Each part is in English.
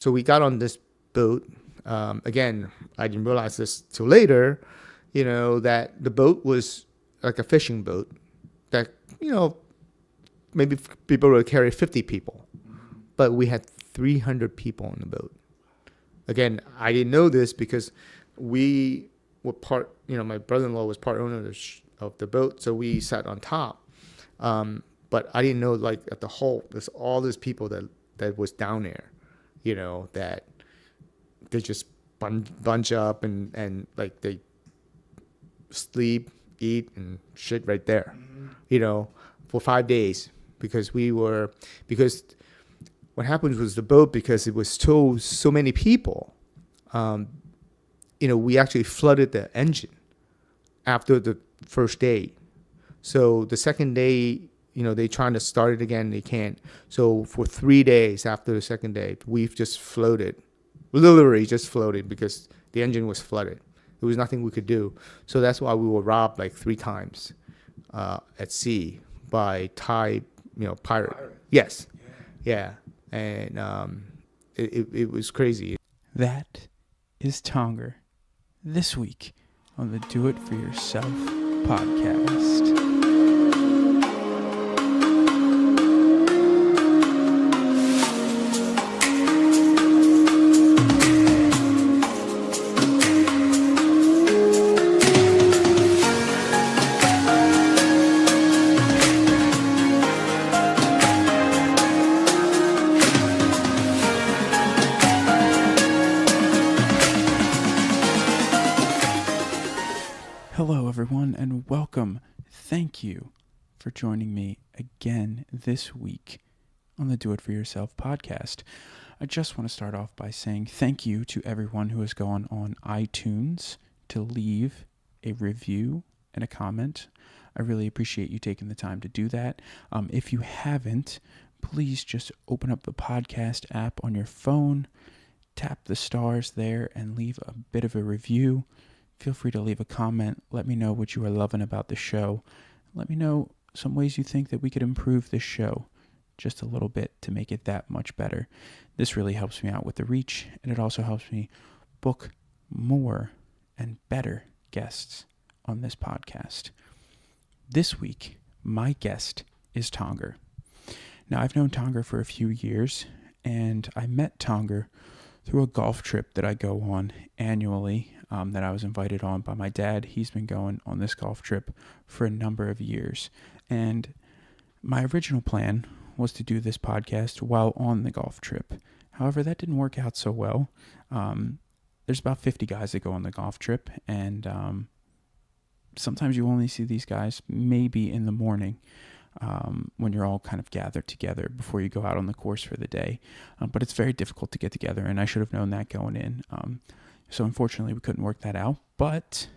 So we got on this boat. Again, I didn't realize this till later, that the boat was like a fishing boat that, maybe people would carry 50 people, but we had 300 people on the boat. Again, I didn't know this because we were my brother-in-law was part owner of the boat, so we sat on top. But I didn't know, like, at the hull, there's all these people that was down there, that they just bunch up and like they sleep, eat, and shit right there, for 5 days because what happened was the boat, because it was so many people, we actually flooded the engine after the first day. So the second day, they trying to start it again, they can't. So for 3 days after the second day, we've just floated, literally just floated, because the engine was flooded. There was nothing we could do. So that's why we were robbed like 3 times at sea by Thai, pirate. Yes. Yeah. And it was crazy. That is Tonger, this week on the Do It For Yourself podcast. Hello, everyone, and welcome. Thank you for joining me again this week on the Do It For Yourself podcast. I just want to start off by saying thank you to everyone who has gone on iTunes to leave a review and a comment. I really appreciate you taking the time to do that. If you haven't, please just open up the podcast app on your phone, tap the stars there, and leave a bit of a review. Feel free to leave a comment. Let me know what you are loving about the show. Let me know some ways you think that we could improve this show just a little bit to make it that much better. This really helps me out with the reach, and it also helps me book more and better guests on this podcast. This week, my guest is Tonger. Now, I've known Tonger for a few years, and I met Tonger through a golf trip that I go on annually, that I was invited on by my dad. He's been going on this golf trip for a number of years. And my original plan was to do this podcast while on the golf trip. However, that didn't work out so well. There's about 50 guys that go on the golf trip, and sometimes you only see these guys maybe in the morning, when you're all kind of gathered together before you go out on the course for the day. But it's very difficult to get together, and I should have known that going in. So unfortunately, we couldn't work that out. But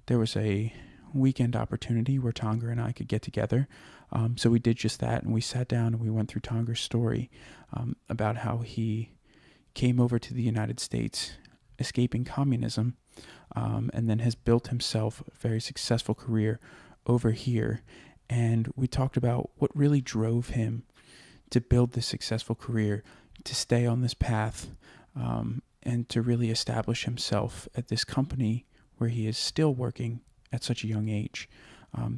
there was a weekend opportunity where Tonger and I could get together. So we did just that, and we sat down and we went through Tonger's story about how he came over to the United States, escaping communism, and then has built himself a very successful career over here. And we talked about what really drove him to build this successful career, to stay on this path, and to really establish himself at this company where he is still working at such a young age.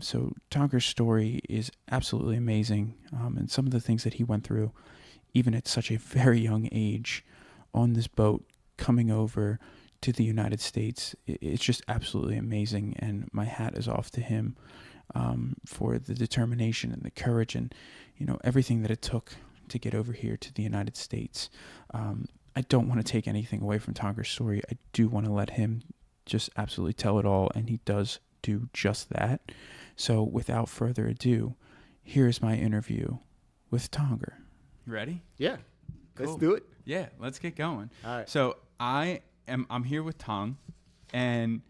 So Tonger's story is absolutely amazing, and some of the things that he went through, even at such a very young age, on this boat, coming over to the United States, it's just absolutely amazing, and my hat is off to him for the determination and the courage and, everything that it took to get over here to the United States. I don't want to take anything away from Tonger's story. I do want to let him just absolutely tell it all, and he does do just that. So without further ado, here's my interview with Tonger. You ready? Yeah. Cool. Let's do it. Yeah, let's get going. All right. So I'm here with Tong, and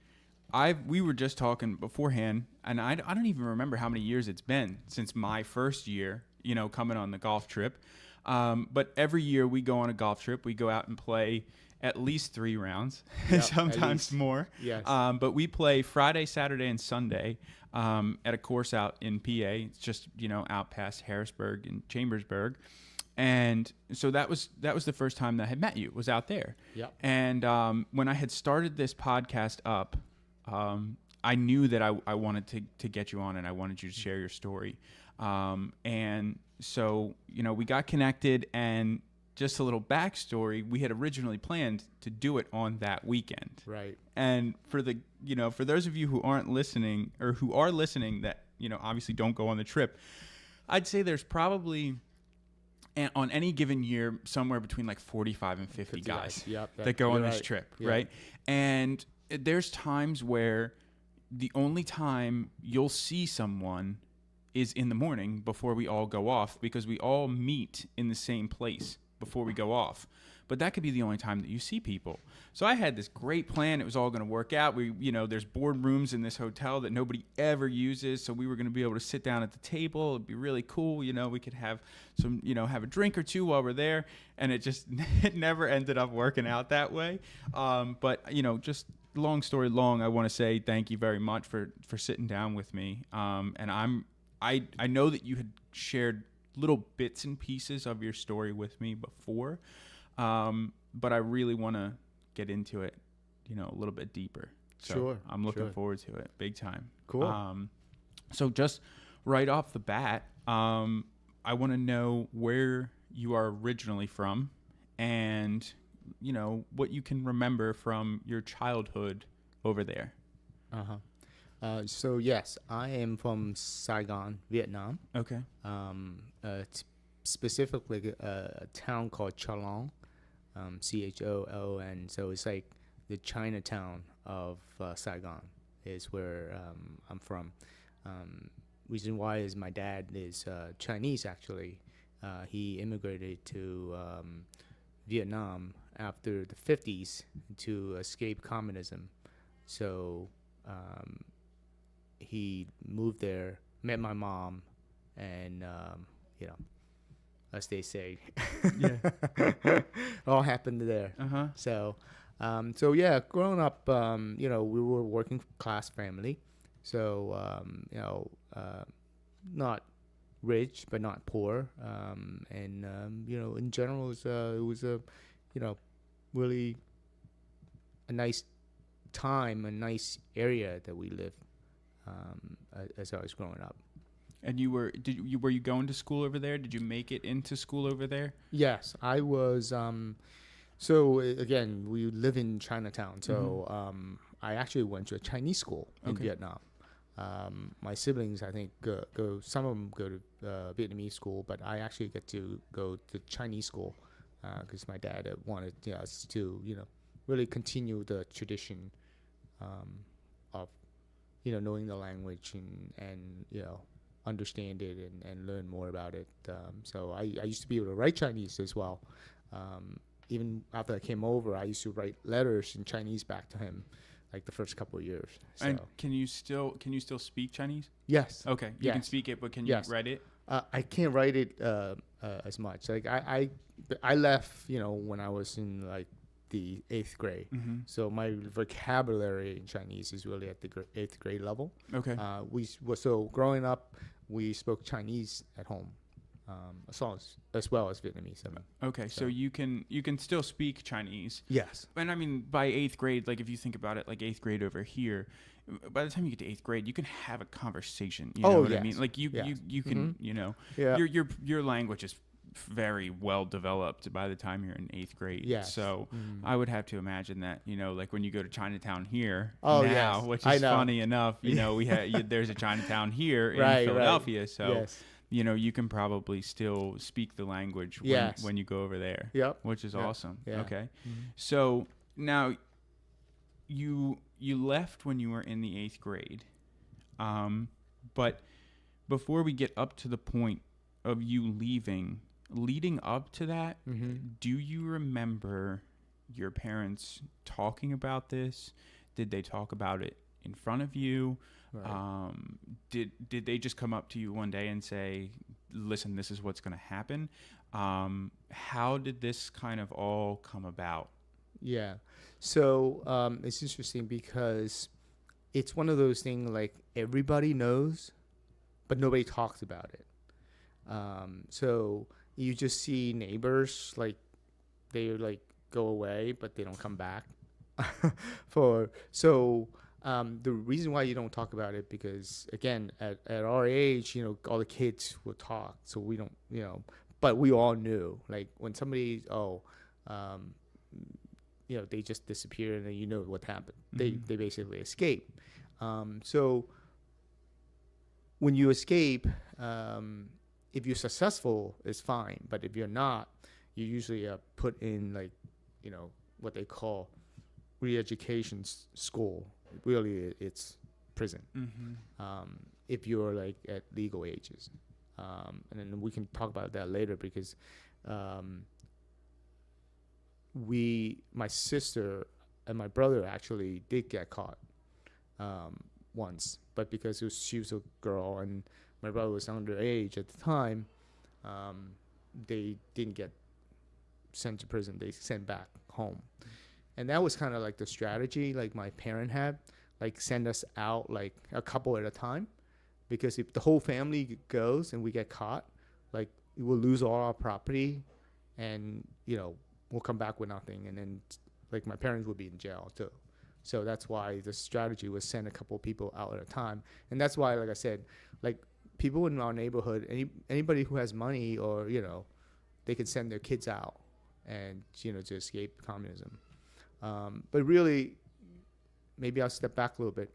we were just talking beforehand, and I don't even remember how many years it's been since my first year, coming on the golf trip. But every year we go on a golf trip, we go out and play at least 3 rounds, Yep, sometimes more. Yes. But we play Friday, Saturday, and Sunday at a course out in PA. It's just, out past Harrisburg and Chambersburg. And so that was the first time that I had met you, was out there. Yep. And when I had started this podcast up, I knew that I wanted to get you on, and I wanted you to share your story. And so, we got connected, and just a little backstory, we had originally planned to do it on that weekend. Right. And for for those of you who aren't listening, or who are listening that, obviously don't go on the trip, I'd say there's probably, on any given year, somewhere between like 45 and 50 guys that go on this trip, right? And there's times where the only time you'll see someone is in the morning before we all go off, because we all meet in the same place before we go off. But that could be the only time that you see people. So I had this great plan. It was all going to work out. There's boardrooms in this hotel that nobody ever uses. So we were going to be able to sit down at the table. It'd be really cool. We could have some, have a drink or two while we're there. And it never ended up working out that way. But just long story long, I want to say thank you very much for sitting down with me. And I know that you had shared little bits and pieces of your story with me before. But I really want to get into it, a little bit deeper. So Sure. I'm looking forward to it big time. Cool. So just right off the bat, I want to know where you are originally from, and, what you can remember from your childhood over there. So yes, I am from Saigon, Vietnam. Okay. It's specifically a town called Chalon, Chon. So it's like the Chinatown of Saigon is where I'm from. Reason why is my dad is Chinese, actually. He immigrated to Vietnam after the 50s to escape communism. So he moved there, met my mom, and as they say, all happened there. So growing up, we were a working class family, so not rich but not poor, and in general, it was a really a nice time, a nice area that we lived as I was growing up. And were you going to school over there? Did you make it into school over there? Yes, I was. So again, we live in Chinatown. So I actually went to a Chinese school in Vietnam. My siblings, I think, go. Some of them go to Vietnamese school, but I actually get to go to Chinese school because my dad wanted us to, really continue the tradition of, knowing the language and understand it and learn more about it. So I used to be able to write Chinese as well. Even after I came over, I used to write letters in Chinese back to him, like the first couple of years. So. And can you still speak Chinese? Yes. Okay, you can speak it, but can you write it? I can't write it as much. Like I left, when I was in like the 8th grade. So my vocabulary in Chinese is really at the 8th grade level. Okay. So growing up, we spoke Chinese at home, as well as Vietnamese. Okay, so you can still speak Chinese. Yes. And I mean, by 8th grade, like if you think about it, like 8th grade over here, by the time you get to 8th grade, you can have a conversation. You know what I mean? Like you can, your language is very well developed by the time you're in 8th grade. Yes. So I would have to imagine that, like when you go to Chinatown here which I is know. funny enough, we had there's a Chinatown here in Philadelphia. Right. So, you can probably still speak the language when you go over there. Yep. Which is awesome. Yeah. Okay. So now you left when you were in the 8th grade. But before we get up to the point of you leading up to that, do you remember your parents talking about this? Did they talk about it in front of you? Right. Did they just come up to you one day and say, listen, this is what's going to happen? How did this kind of all come about? Yeah. So it's interesting because it's one of those things like everybody knows, but nobody talks about it. So you just see neighbors like they like go away, but they don't come back. The reason why you don't talk about it because again at our age, all the kids will talk, so we don't, but we all knew like when somebody um, they just disappear and then what happened. They basically escape. So when you escape, if you're successful, it's fine. But if you're not, you usually put in like, what they call re-education school. Really, it's prison. If you're like at legal ages, and then we can talk about that later because my sister and my brother actually did get caught once, but because she was a girl and my brother was underage at the time, they didn't get sent to prison. They sent back home, and that was kind of like the strategy like my parent had, like send us out like a couple at a time, because if the whole family goes and we get caught, like we'll lose all our property, and we'll come back with nothing, and then like my parents will be in jail too. So that's why the strategy was send a couple people out at a time. And that's why, like I said, like people in our neighborhood, anybody who has money or, they can send their kids out and, to escape communism. But really, maybe I'll step back a little bit.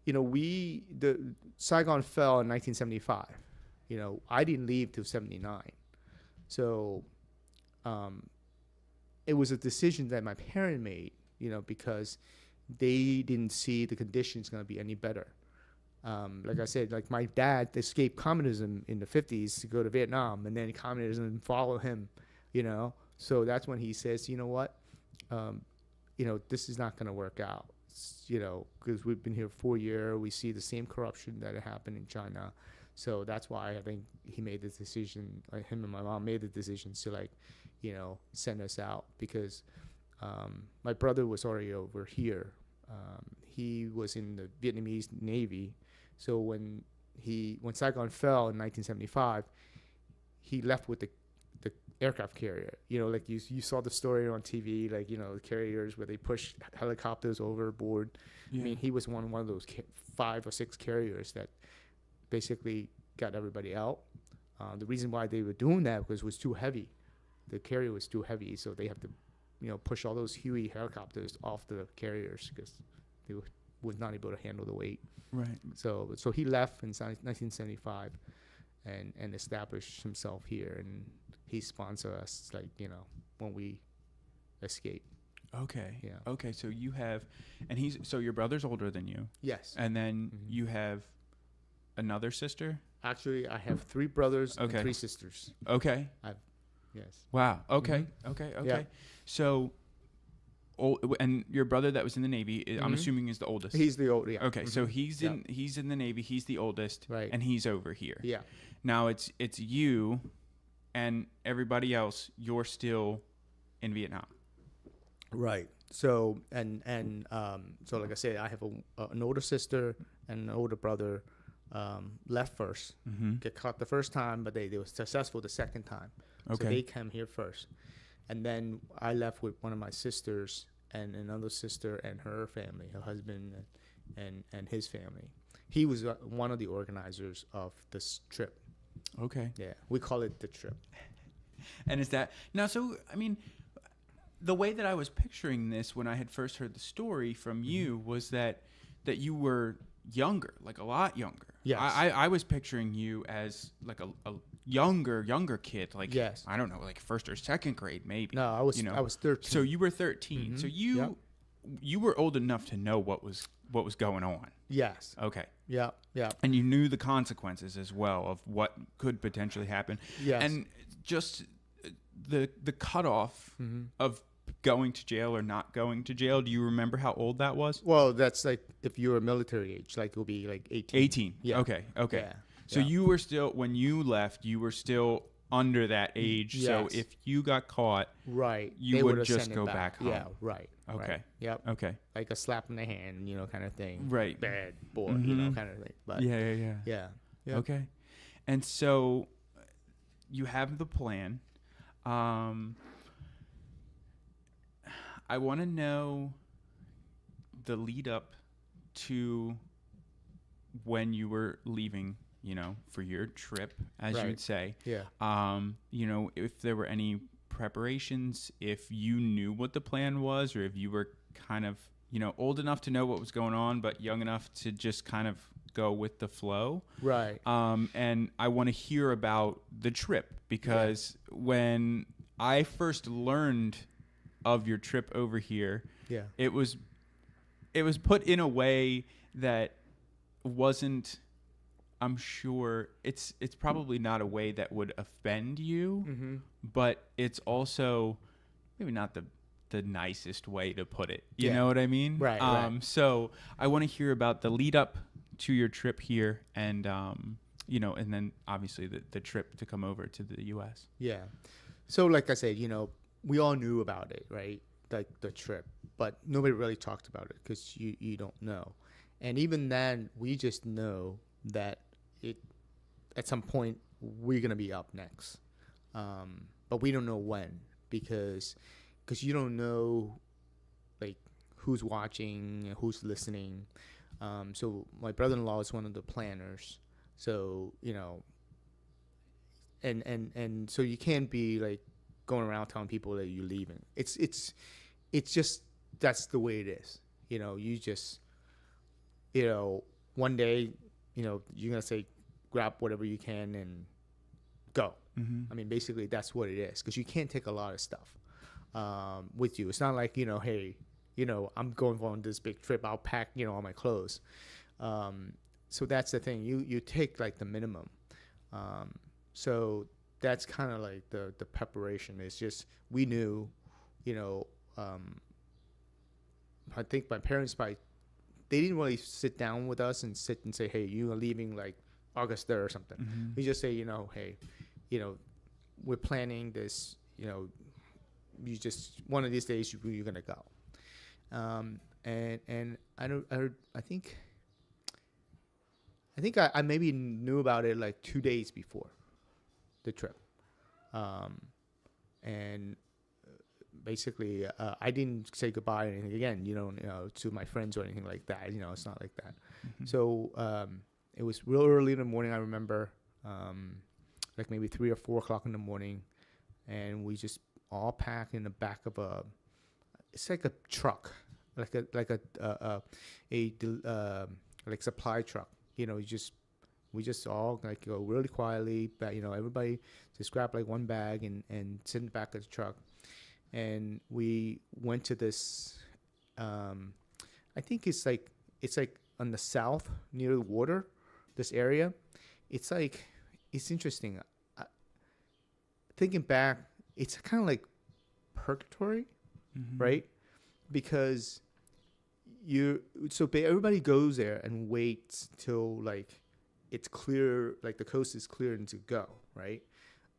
The Saigon fell in 1975. I didn't leave till 79. So it was a decision that my parent made, because they didn't see the conditions going to be any better. Like I said, like my dad escaped communism in the 50s to go to Vietnam, and then communism followed him, So that's when he says, you know what, this is not going to work out, because we've been here 4 years. We see the same corruption that happened in China. So that's why I think he made the decision, like him and my mom made the decision to like, send us out because my brother was already over here. He was in the Vietnamese Navy. So when Saigon fell in 1975, he left with the aircraft carrier. Like you saw the story on TV, like, the carriers where they push helicopters overboard. Yeah. I mean, he was one of those 5 or 6 carriers that basically got everybody out. The reason why they were doing that because it was too heavy. The carrier was too heavy, so they have to, push all those Huey helicopters off the carriers because they was not able to handle the weight. Right. So he left in 1975 and established himself here, and he sponsored us, like, when we escaped. Okay. Yeah. Okay, so you have, so your brother's older than you. Yes. And then you have another sister? Actually, I have 3 brothers and 3 sisters. Okay. Yes. Wow. Okay. Okay. Yeah. So, and your brother that was in the Navy, I'm assuming is the oldest. He's the oldest. Yeah. Okay. So he's in the Navy. He's the oldest. Right. And he's over here. Yeah. Now it's you, and everybody else. You're still in Vietnam. Right. So so like I said, I have an older sister and an older brother. Left first, get caught the first time, but they were successful the second time. Okay. So they came here first. And then I left with one of my sisters and another sister and her family, her husband and his family. He was one of the organizers of this trip. Okay. Yeah, we call it the trip. And is that now? So I mean, the way that I was picturing this when I had first heard the story from you was that you were younger, like a lot younger. Yes. I was picturing you as like a younger kid, like, yes. I don't know, like 1st or 2nd grade maybe. No, I was 13. So you were 13. So you were old enough to know what was going on. Yes. Okay. Yeah. Yeah. And you knew the consequences as well of what could potentially happen. Yes. And just the cutoff of going to jail or not going to jail. Do you remember how old that was? Well, that's like if you were military age, like it'll be like 18. 18. Yeah. Okay. Yeah. So you were still, when you left, you were still under that age. Yes. So if you got caught, right, you would just go back home. Yeah. Right. Okay. Right. Yep. Okay. Like a slap in the hand, kind of thing. Right. Bad boy, kind of thing. But yeah. Yeah. Okay. And so you have the plan. I want to know the lead up to when you were leaving, for your trip, as you Right. would say. Yeah. If there were any preparations, if you knew what the plan was, or if you were kind of, old enough to know what was going on, but young enough to just kind of go with the flow. Right. And I want to hear about the trip, because when I first learned of your trip over here, Yeah. it was put in a way that wasn't, I'm sure it's probably not a way that would offend you, Mm-hmm. but it's also maybe not the nicest way to put it. You Yeah. know what I mean? Right, right. So I want to hear about the lead up to your trip here, and and then obviously the trip to come over to the U.S. Yeah. So like I said, we all knew about it, right? Like the trip, but nobody really talked about it because you don't know. And even then, we just know that at some point we're gonna be up next, but we don't know when, because you don't know like who's watching, who's listening. So my brother-in-law is one of the planners, so and so you can't be like going around telling people that you're leaving. It's just, that's the way it is. You just one day you're gonna say grab whatever you can and go. Mm-hmm. I mean, basically that's what it is, because you can't take a lot of stuff with you. It's not like hey, I'm going on this big trip, I'll pack all my clothes. So that's the thing, you take like the minimum. So that's kind of like the preparation. It's just, we knew, I think my parents probably, they didn't really sit down with us and sit and say, hey, you are leaving like August 3rd or something. Mm-hmm. We just say, hey, we're planning this, you just, one of these days you're going to go. And I think I maybe knew about it like 2 days before the trip. And basically, I didn't say goodbye or anything again, to my friends or anything like that. It's not like that. Mm-hmm. So it was real early in the morning. I remember, like maybe 3 or 4 o'clock in the morning, and we just all packed in the back of it's like a truck, like a like supply truck. We just all like go really quietly, but everybody just grab like one bag and sit in the back of the truck. And we went to this, I think it's like on the south near the water, this area. It's interesting. Thinking back, it's kind of like purgatory, Mm-hmm. right? Because everybody goes there and waits till like it's clear, like the coast is clear and to go, right?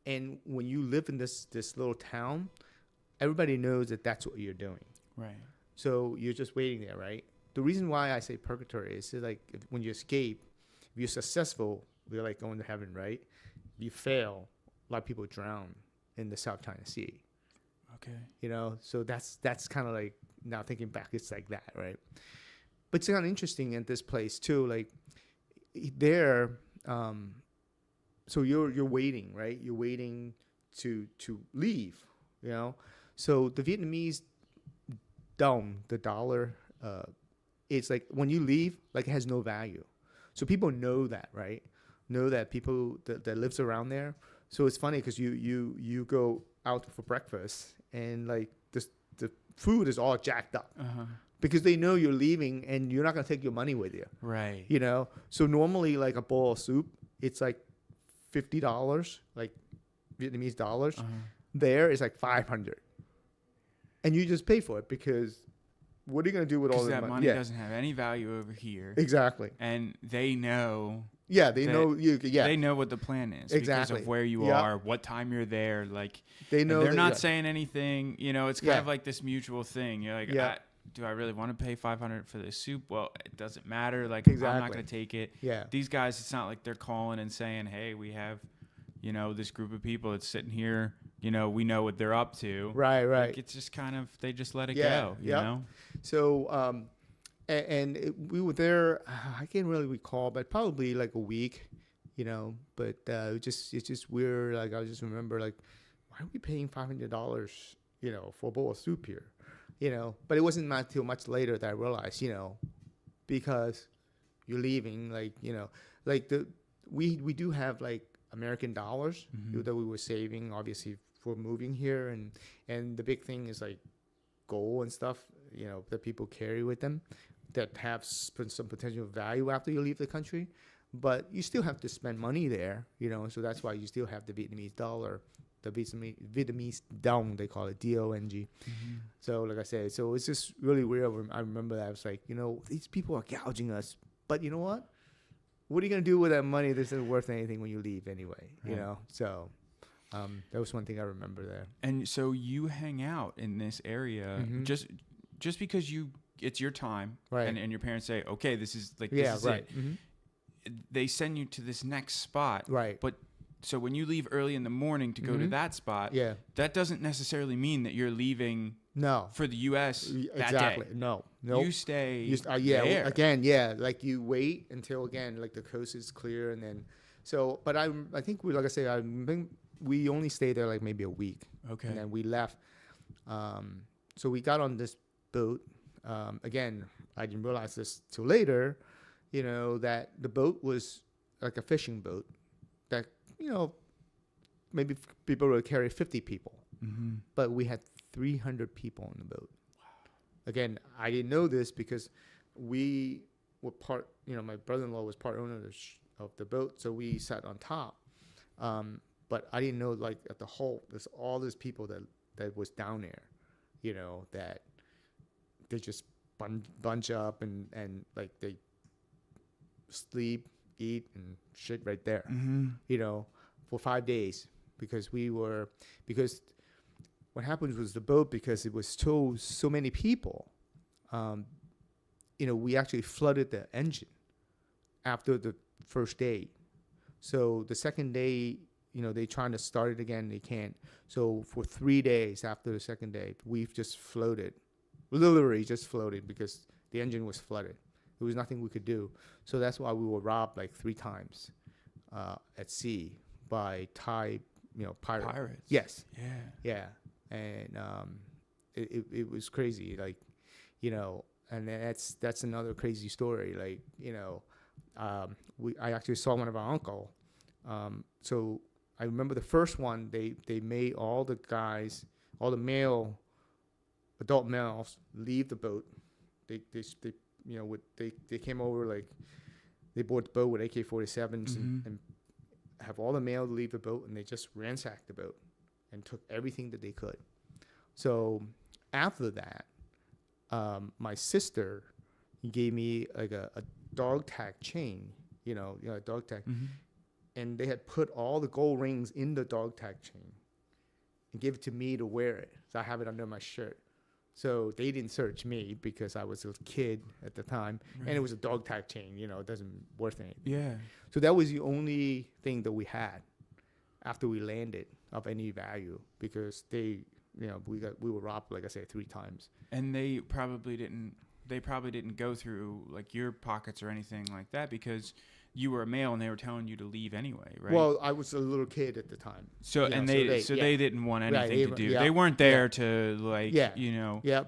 And when you live in this little town, everybody knows that that's what you're doing. Right. So you're just waiting there, right? The reason why I say purgatory is like when you escape, if you're successful, you're like going to heaven, right? If you fail, a lot of people drown in the South China Sea. Okay. So that's kind of like, now thinking back, it's like that, right? But it's kind of interesting at this place too, like there. So you're waiting, right? You're waiting to leave, So the Vietnamese dong, the dollar, it's like when you leave, like it has no value. So people know that, right? Know that people that lives around there. So it's funny because you go out for breakfast and like the food is all jacked up. Uh-huh. Because they know you're leaving and you're not going to take your money with you. Right. So normally like a bowl of soup, it's like $50, like Vietnamese dollars. Uh-huh. There is like 500. And you just pay for it because what are you going to do with all Because that that money? money Yeah, doesn't have any value over here. exactly. And they know. Yeah, they know you. Yeah, They know what the plan is Exactly. because of where you Yeah. are, what time you're there. Like they know they're that- not yeah. saying anything. It's kind Yeah. of like this mutual thing. You're like, Yeah. do I really want to pay $500 for this soup? Well, it doesn't matter. Like I'm not Exactly. going to take it. Yeah. These guys, it's not like they're calling and saying, hey, we have this group of people that's sitting here, we know what they're up to. Right. Like, it's just kind of, they just let it go, you Yep. know? So, we were there. I can't really recall, but probably like a week, But it's just weird. Like I just remember, like, why are we paying $500, for a bowl of soup here, But it wasn't until much later that I realized, because you're leaving, we do have like American dollars that we were saving, obviously, for moving here, and the big thing is like gold and stuff, that people carry with them that have some potential value after you leave the country, but you still have to spend money there, so that's why you still have the Vietnamese dollar, the Vietnamese dong, they call it DONG. So like I said, so it's just really weird. I remember that I was like, these people are gouging us, but you know what are you going to do with that money? This isn't worth anything when you leave anyway, so that was one thing I remember there. And so you hang out in this area just because it's your time, right? And your parents say, okay, this is like, yeah, this is right. it. They send you to this next spot, right? But so when you leave early in the morning to go to that spot, that doesn't necessarily mean that you're leaving. No, for the U.S. that exactly. day. No, you stay. There. Again, like you wait until like the coast is clear, and then but I think like I say, I think we only stayed there like maybe a week. Okay, and then we left. So we got on this boat. Again, I didn't realize this till later, that the boat was like a fishing boat that, maybe people would carry 50 people, but we had 300 people on the boat. Wow. Again, I didn't know this because we were my brother-in-law was part owner of the boat, so we sat on top. But I didn't know, like, at the hull, there's all these people that was down there, that they just bunch up and like they sleep, eat, and shit right there, for 5 days because what happened was the boat, because it was so many people, we actually flooded the engine after the first day. So the second day, they trying to start it again, they can't. So for 3 days after the second day, we've just floated, literally just floated, because the engine was flooded. There was nothing we could do. So that's why we were robbed like 3 times at sea by Thai, pirates. Yes. Yeah. Yeah. And it was crazy, like, and that's another crazy story. Like, I actually saw one of our uncle. So I remember the first one, they made all the guys, all the adult males leave the boat. They came over, like, they boarded the boat with AK-47s and have all the males leave the boat, and they just ransacked the boat and took everything that they could. So after that, my sister gave me like a dog tag chain, a dog tag, and they had put all the gold rings in the dog tag chain and gave it to me to wear it. So I have it under my shirt. So they didn't search me because I was a kid at the time, and it was a dog tag chain. It doesn't worth anything. Yeah. So that was the only thing that we had after we landed of any value, because we were robbed, like I said, 3 times. And they probably didn't go through like your pockets or anything like that, because you were a male and they were telling you to leave anyway, right? Well, I was a little kid at the time. So they didn't want anything to do. Yeah, they weren't there to like, Yeah. I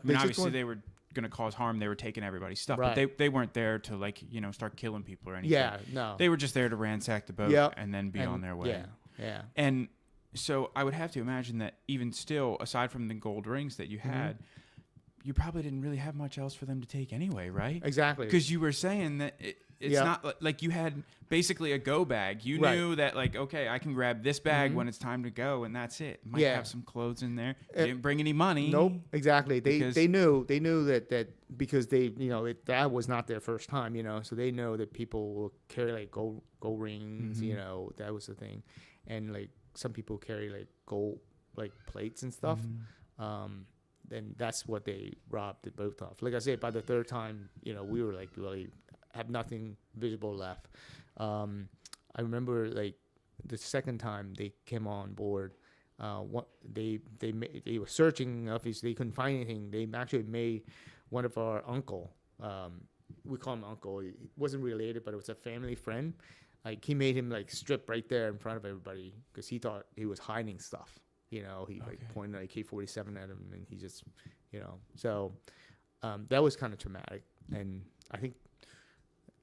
mean, obviously they were going to cause harm. They were taking everybody's stuff, Right. but they weren't there to like, start killing people or anything. Yeah, no. They were just there to ransack the boat and then be on their way. Yeah, yeah. And so I would have to imagine that even still, aside from the gold rings that you had, you probably didn't really have much else for them to take anyway, right? Exactly. Because you were saying that it's not like you had basically a go bag. You knew that, like, okay, I can grab this bag when it's time to go, and that's it. Might have some clothes in there. You didn't bring any money. Nope, exactly. They knew that because that was not their first time, so they know that people will carry like gold rings, that was the thing, and like some people carry like gold like plates and stuff. Then that's what they robbed the boat of. Like I said, by the 3rd time, we were like really have nothing visible left. I remember like the second time they came on board, what they were searching. Obviously, they couldn't find anything. They actually made one of our uncle. We call him uncle. He wasn't related, but it was a family friend. Like he made him like strip right there in front of everybody because he thought he was hiding stuff. He like pointed an AK-47 at him, and he just, So that was kind of traumatic, and I think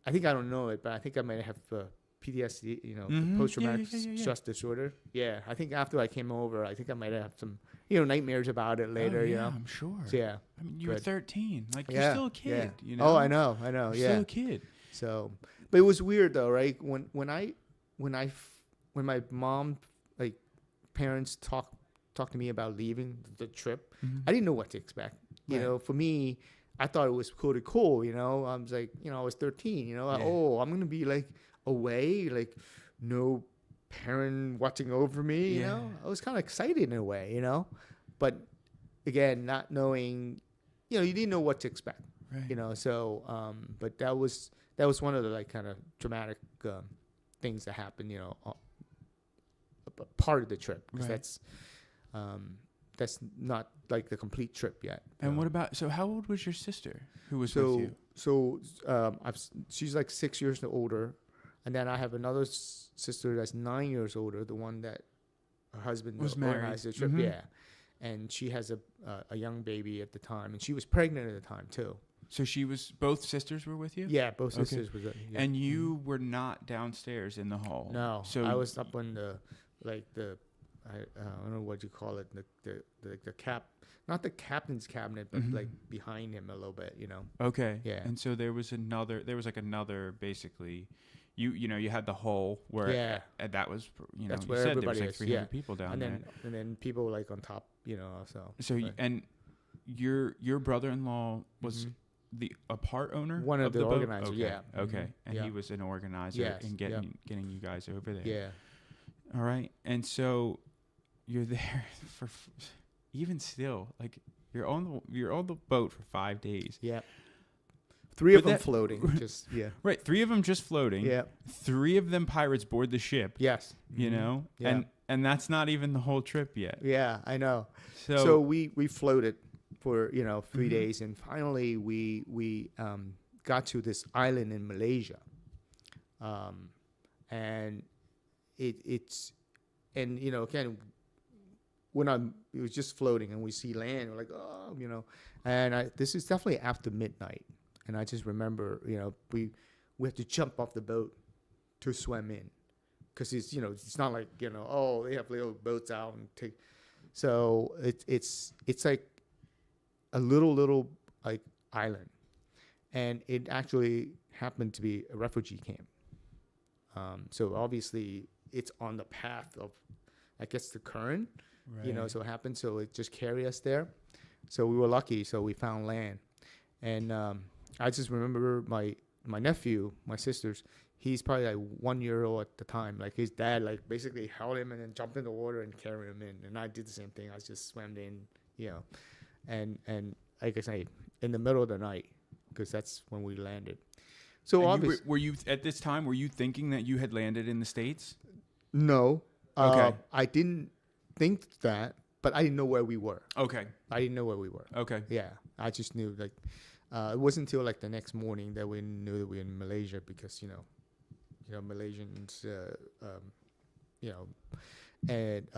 I don't know it, but I think I might have PTSD, the post-traumatic stress disorder. Yeah, I think after I came over, I think I might have some, nightmares about it later. I'm sure. So, yeah. I mean, you were 13. Like, yeah, you're still a kid, yeah. Oh, I know. You're yeah. still a kid. So, but it was weird though, right? When my mom, like, parents talked to me about leaving the trip, I didn't know what to expect. For me, I thought it was cool. I was like, I was 13. Oh, I'm gonna be like away, like no parent watching over me. I was kind of excited in a way. But again, not knowing, you didn't know what to expect. Right. So but that was one of the like kind of dramatic things that happened. A part of the trip, because that's not like the complete trip yet. And what about, so how old was your sister who was with you? So she's like 6 years older. And then I have another sister that's 9 years older, the one that her husband was organized the trip. Yeah. And she has a young baby at the time. And she was pregnant at the time too. So both sisters were with you? Yeah, both sisters were. Yeah. And you were not downstairs in the hall? No. So I was up on I don't know what you call it, the cap, not the captain's cabinet, but like behind him a little bit, Okay. Yeah. And so there was another basically, you had the hole where, and that was, that's you where said everybody there was like 300 people down there. And then people like on top, so. And your brother-in-law was a part owner? One of the boat? organizers, okay. yeah. Okay. And he was an organizer in getting you guys over there. Yeah. All right. And so you're there for, even still, like you're on the boat for 5 days. Yeah. 3 of them floating. Just Right. 3 of them just floating. Yeah. 3 of them pirates board the ship. Yes. Yeah. And that's not even the whole trip yet. Yeah, I know. So we floated for 3 days, and finally we got to this island in Malaysia, and it's again, when it was just floating and we see land, we're like, and this is definitely after midnight, and I just remember we have to jump off the boat to swim in, because it's not like they have little boats out and take, so it's like a little like island, and it actually happened to be a refugee camp. So obviously it's on the path of, I guess, the current, so it happened. So it just carried us there. So we were lucky. So we found land. And I just remember my nephew, my sister's, he's probably like 1 year old at the time. Like his dad, like basically held him and then jumped in the water and carried him in. And I did the same thing. I just swam in, and like I say, in the middle of the night, because that's when we landed. So obviously, were you at this time? Were you thinking that you had landed in the States? No. Okay. I didn't think that, but I didn't know where we were. Okay. I didn't know where we were. Okay. Yeah, I just knew it wasn't until like the next morning that we knew that we were in Malaysia, because Malaysians, and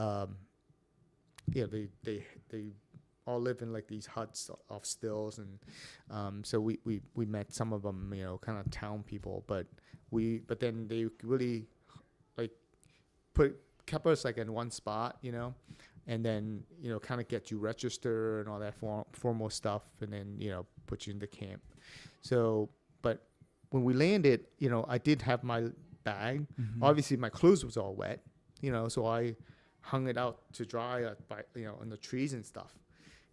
they all live in like these huts of stills, and so we met some of them, kind of town people, but then they really like kept us like in one spot, and then kind of get you registered and all that formal stuff, and then put you in the camp. So, but when we landed, I did have my bag. Obviously, my clothes was all wet, so I hung it out to dry by on the trees and stuff,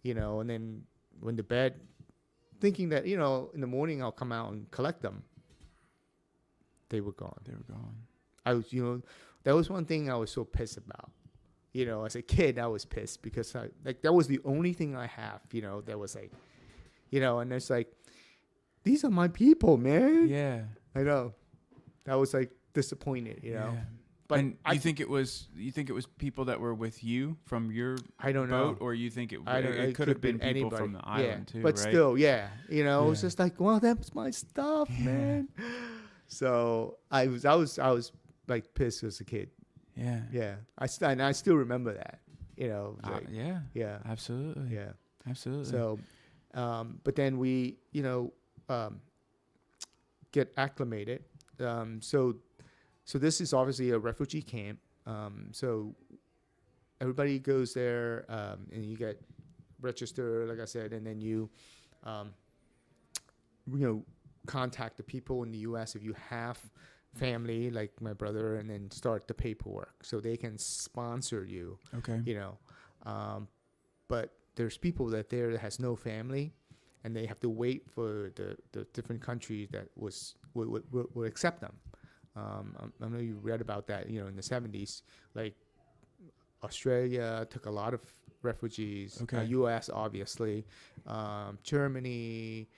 and then went to bed, thinking that in the morning I'll come out and collect them. They were gone. I was, that was one thing I was so pissed about. As a kid, I was pissed because that was the only thing I have, that was like, and it's like, these are my people, man. Yeah. I know. I was like disappointed, Yeah. But And you think it was people that were with you from your I don't boat, know. or you think I don't. it could have been people anybody. from the island too, But right? still, yeah. You know, it's Yeah. just like, well, that's my stuff, Yeah. man. So I was like pissed as a kid. Yeah. Yeah, and I still remember that. You know, Yeah. yeah, Absolutely. yeah. Absolutely. So, but then we, get acclimated. So this is obviously a refugee camp. So everybody goes there, and you get registered, like I said, and then um, you know, contact the people in the U.S. if you have family, like my brother, and then start the paperwork so they can sponsor you. Okay. You know, but there's people that has no family, and they have to wait for the different countries that would accept them. I know you read about that, in the 70s, like Australia took a lot of refugees, Okay. U.S. obviously, Germany,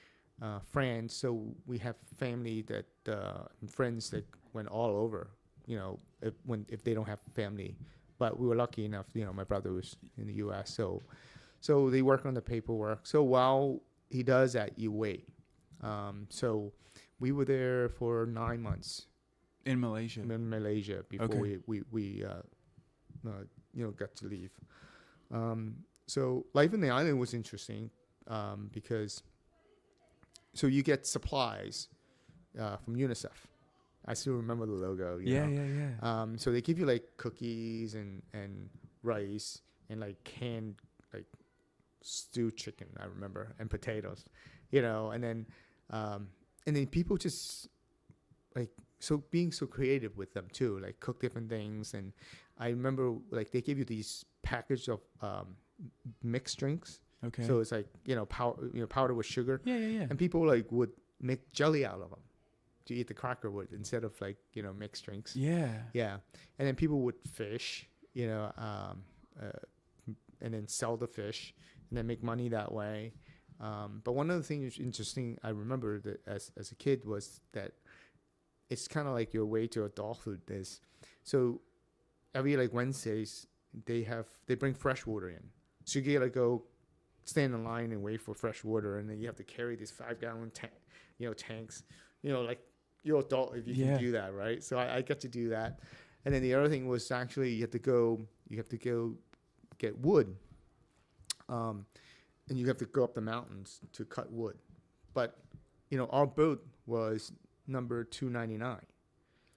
France. So we have family and friends that went all over, if they don't have family. But we were lucky enough, my brother was in the U.S. So they work on the paperwork. So while he does that, you wait. So we were there for 9 months In Malaysia. before Okay. we got to leave. So life in the island was interesting, because so you get supplies from UNICEF. I still remember the logo. Yeah. So they give you like cookies and rice and like canned like stewed chicken. I remember, and potatoes, and then people just like being so creative with them too, like cook different things. And I remember like they give you these package of mixed drinks. Okay. So it's like powder with sugar. Yeah. And people like would make jelly out of them to eat the cracker with instead of like mixed drinks. Yeah. Yeah, and then people would fish, and then sell the fish and then make money that way. But one of the things interesting I remember that as a kid was that it's kind of like your way to adulthood is, so every like Wednesdays they bring fresh water in, so you gotta go stand in line and wait for fresh water, and then you have to carry these 5-gallon tanks, like you're adult if you can do that, right? So I got to do that. And then the other thing was actually you have to go get wood, and you have to go up the mountains to cut wood. But our boat was number 299.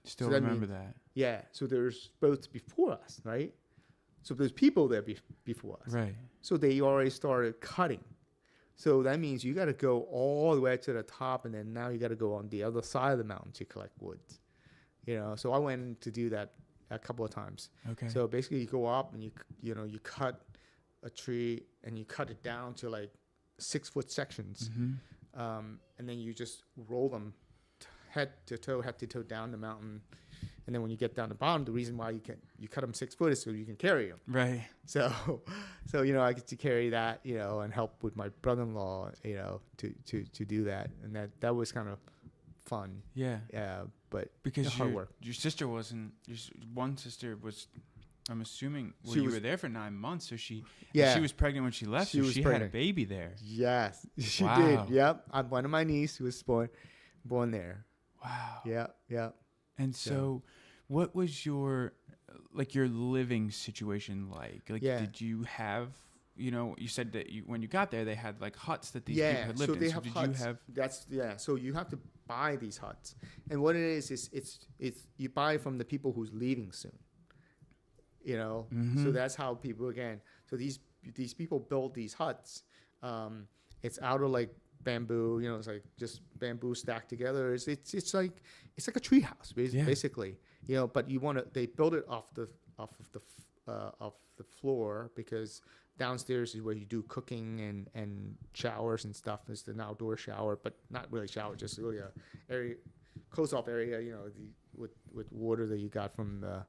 Still So remember that. Yeah, so there's boats before us, right? So there's people there before us. Right. So they already started cutting. So that means you got to go all the way to the top, and then now you got to go on the other side of the mountain to collect wood. So I went to do that a couple of times. Okay. So basically you go up and you cut a tree and you cut it down to like 6-foot sections. Mm-hmm. And then you just roll them head to toe down the mountain. And then when you get down the bottom, the reason why you cut them 6 foot is so you can carry them. Right. So I get to carry that, and help with my brother-in-law, to do that, and that was kind of fun. Yeah. Yeah, but Because hard work. Your sister wasn't. One sister was. I'm assuming. Well, She you was- were there for 9 months, so she was pregnant when she left. She so was she had a pregnant. baby there. Yes, she Wow. did. Yep, one of my niece was born there. Wow. Yeah. And so, what was your living situation like? Did you have? You said that when you got there, they had like huts that these people had lived so in. they So have did huts. you have? So you have to buy these huts, and what it is it's you buy from the people who's leaving soon. Mm-hmm. So that's how people again. So these people build these huts. It's out of like bamboo. It's like just bamboo stacked together. It's like a tree house basically. But they build it off of the floor, because downstairs is where you do cooking and showers and stuff. It's an outdoor shower, but not really shower, just really a area, close off area. With water that you got from the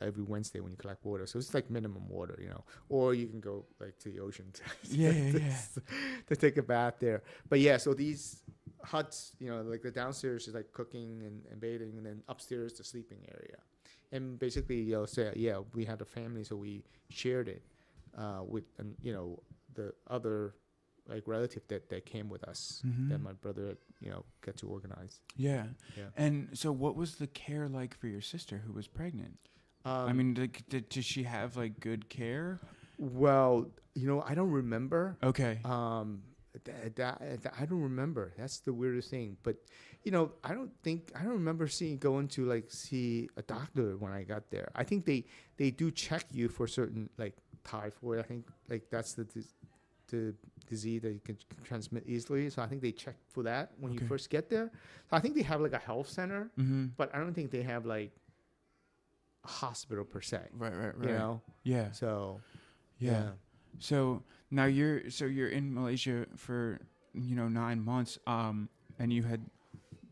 every Wednesday when you collect water. So it's like minimum water, or you can go like to the ocean to take a bath there. But yeah, so these huts, like the downstairs is like cooking and bathing, and then upstairs the sleeping area. And basically, say, yeah, we had a family, so we shared it with, and the other like relative that came with us that my brother, got to organize. Yeah. Yeah. And so what was the care like for your sister who was pregnant? I Um, mean, like, did she have like good care? well, I don't remember. Okay. That I don't remember. That's the weirdest thing. But I don't remember going to like see a doctor when I got there. I think they do check you for certain like typhoid. I think like that's the disease that you can transmit easily. So I think they check for that when you Okay. first get there. So I think they have like a health center, Mm-hmm. but I don't think they have like a hospital per se. Right. Yeah. So Yeah. So now you're in Malaysia for 9 months. And you had.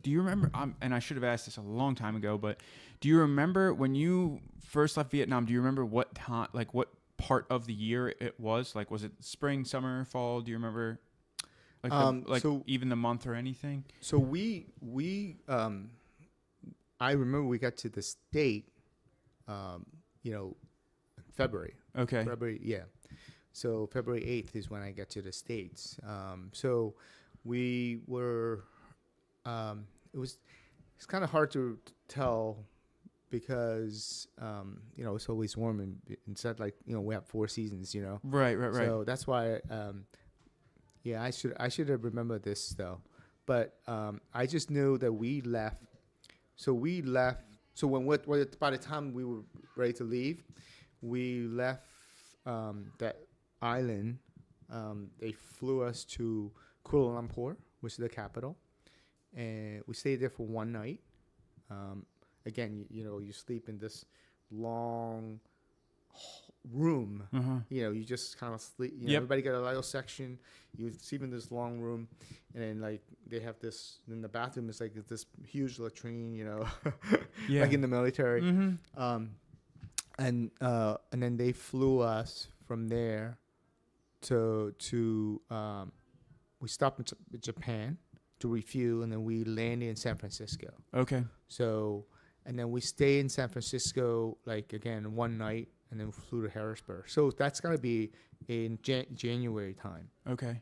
Do you remember? And I should have asked this a long time ago, but do you remember when you first left Vietnam? Do you remember what time, like what part of the year it was? Like, was it spring, summer, fall? Do you remember? Like so even the month or anything? So I remember we got to the state, February. Okay. February, yeah. So February 8th is when I got to the States. So we were, it's kind of hard to tell because, it's always warm and instead like, we have 4 seasons, Right. So that's why, yeah, I should have remembered this though. But I just knew that we left. So we left. So by the time we were ready to leave, we left that island. They flew us to Kuala Lumpur, which is the capital, and we stayed there for one night. Again, you sleep in this long room. Uh-huh. You just kind of sleep. Yep. Everybody got a little section. You sleep in this long room, and then like they have this. In the bathroom is like this huge latrine. Yeah. like in the military. Mm-hmm. And then they flew us from there to we stopped in Japan to refuel, and then we landed in San Francisco. Okay. So, and then we stayed in San Francisco, like, again, one night, and then flew to Harrisburg. So that's got to be in January time. Okay.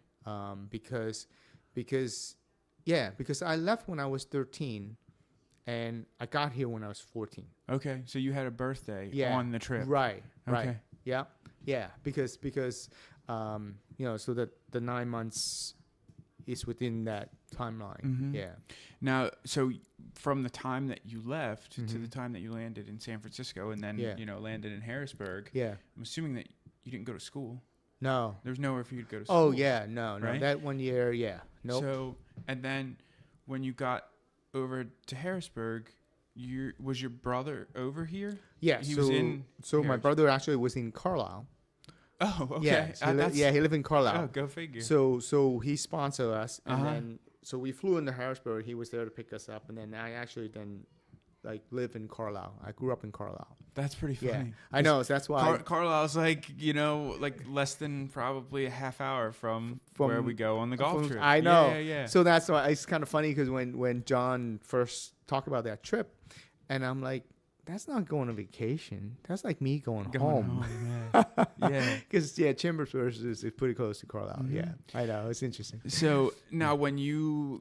Because I left when I was 13, and I got here when I was 14. Okay. So you had a birthday on the trip. Right. Okay. Yeah. Because so that the 9 months is within that timeline. Mm-hmm. Yeah. Now, so from the time that you left to the time that you landed in San Francisco and then, landed in Harrisburg, Yeah. I'm assuming that you didn't go to school. No. There's nowhere for you to go to school. Oh, yeah. No. Right? That 1 year, yeah. Nope. So, and then when you got over to Harrisburg, was your brother over here? Yeah. He was in So my Harrisburg. brother actually was in Carlisle. Oh, okay. Yeah. He lived in Carlisle. Oh, go figure. So he sponsored us, and Uh-huh. then so we flew into Harrisburg. He was there to pick us up, and then I actually then like live in Carlisle. I grew up in Carlisle. That's pretty funny. Yeah, I know. So that's why. Carlisle's like, like less than probably a half hour from where we go on the golf trip. I know. Yeah. So that's why it's kind of funny because when John first talked about that trip, and I'm like, that's not going on vacation. That's like me going home. Yeah. Because Chambersburg is pretty close to Carlisle. Mm-hmm. Yeah, I know. It's interesting. So now when you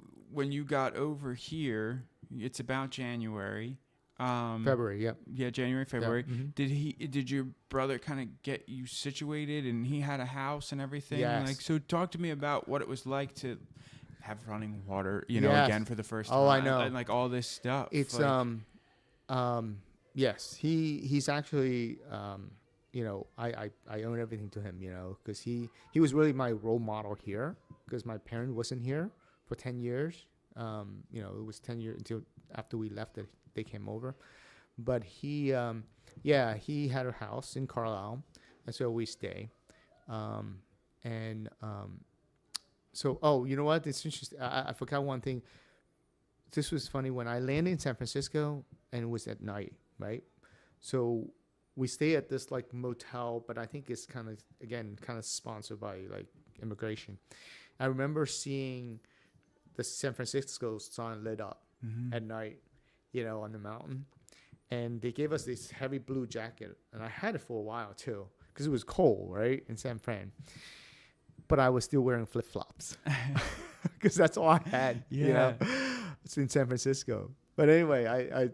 got over here, it's about January. February. Yep. Yeah, January, February. Yeah. Mm-hmm. Did your brother kind of get you situated, and he had a house and everything? Yes. Like, so talk to me about what it was like to have running water, Yes. again for the first time. Oh, I know. And like all this stuff. It's like, yes, he's actually I owe everything to him, because he was really my role model here, because my parent wasn't here for 10 years. It was 10 years until after we left that they came over, but he had a house in Carlisle, and so we stay. So you know what? It's interesting. I forgot one thing. This was funny when I landed in San Francisco, and it was at night, right? So we stay at this like motel, but I think it's kind of sponsored by like immigration. I remember seeing the San Francisco sign lit up at night, on the mountain. And they gave us this heavy blue jacket, and I had it for a while too, because it was cold, right, in San Fran. But I was still wearing flip flops, because that's all I had. It's in San Francisco. But anyway,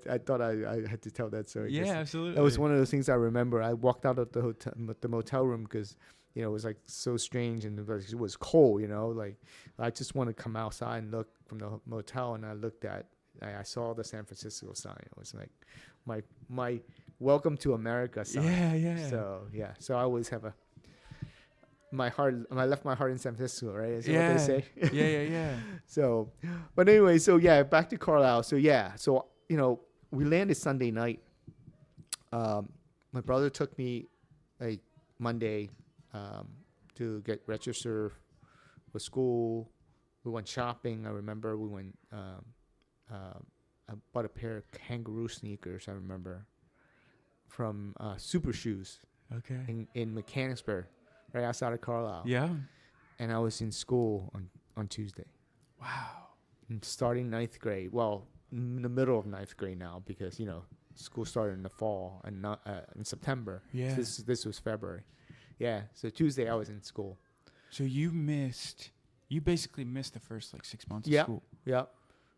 I thought I had to tell that story. Yeah, absolutely. That was one of the things I remember. I walked out of the motel room because it was like so strange, and it was cold. Like I just wanted to come outside and look from the motel, and I saw the San Francisco sign. It was like my welcome to America sign. Yeah. So I always have my heart. I left my heart in San Francisco, right? Is that what they say? Yeah. So, but anyway, back to Carlisle. So we landed Sunday night. My brother took me like Monday to get registered for school. We went shopping. I remember we went. I bought a pair of kangaroo sneakers. I remember from Super Shoes. Okay. In Mechanicsburg, right outside of Carlisle. Yeah. And I was in school on Tuesday. Wow. And starting ninth grade. Well, in the middle of ninth grade now, because school started in the fall and not in September. Yeah. So this was February. Yeah. So Tuesday I was in school. So you basically missed the first 6 months of school. Yeah.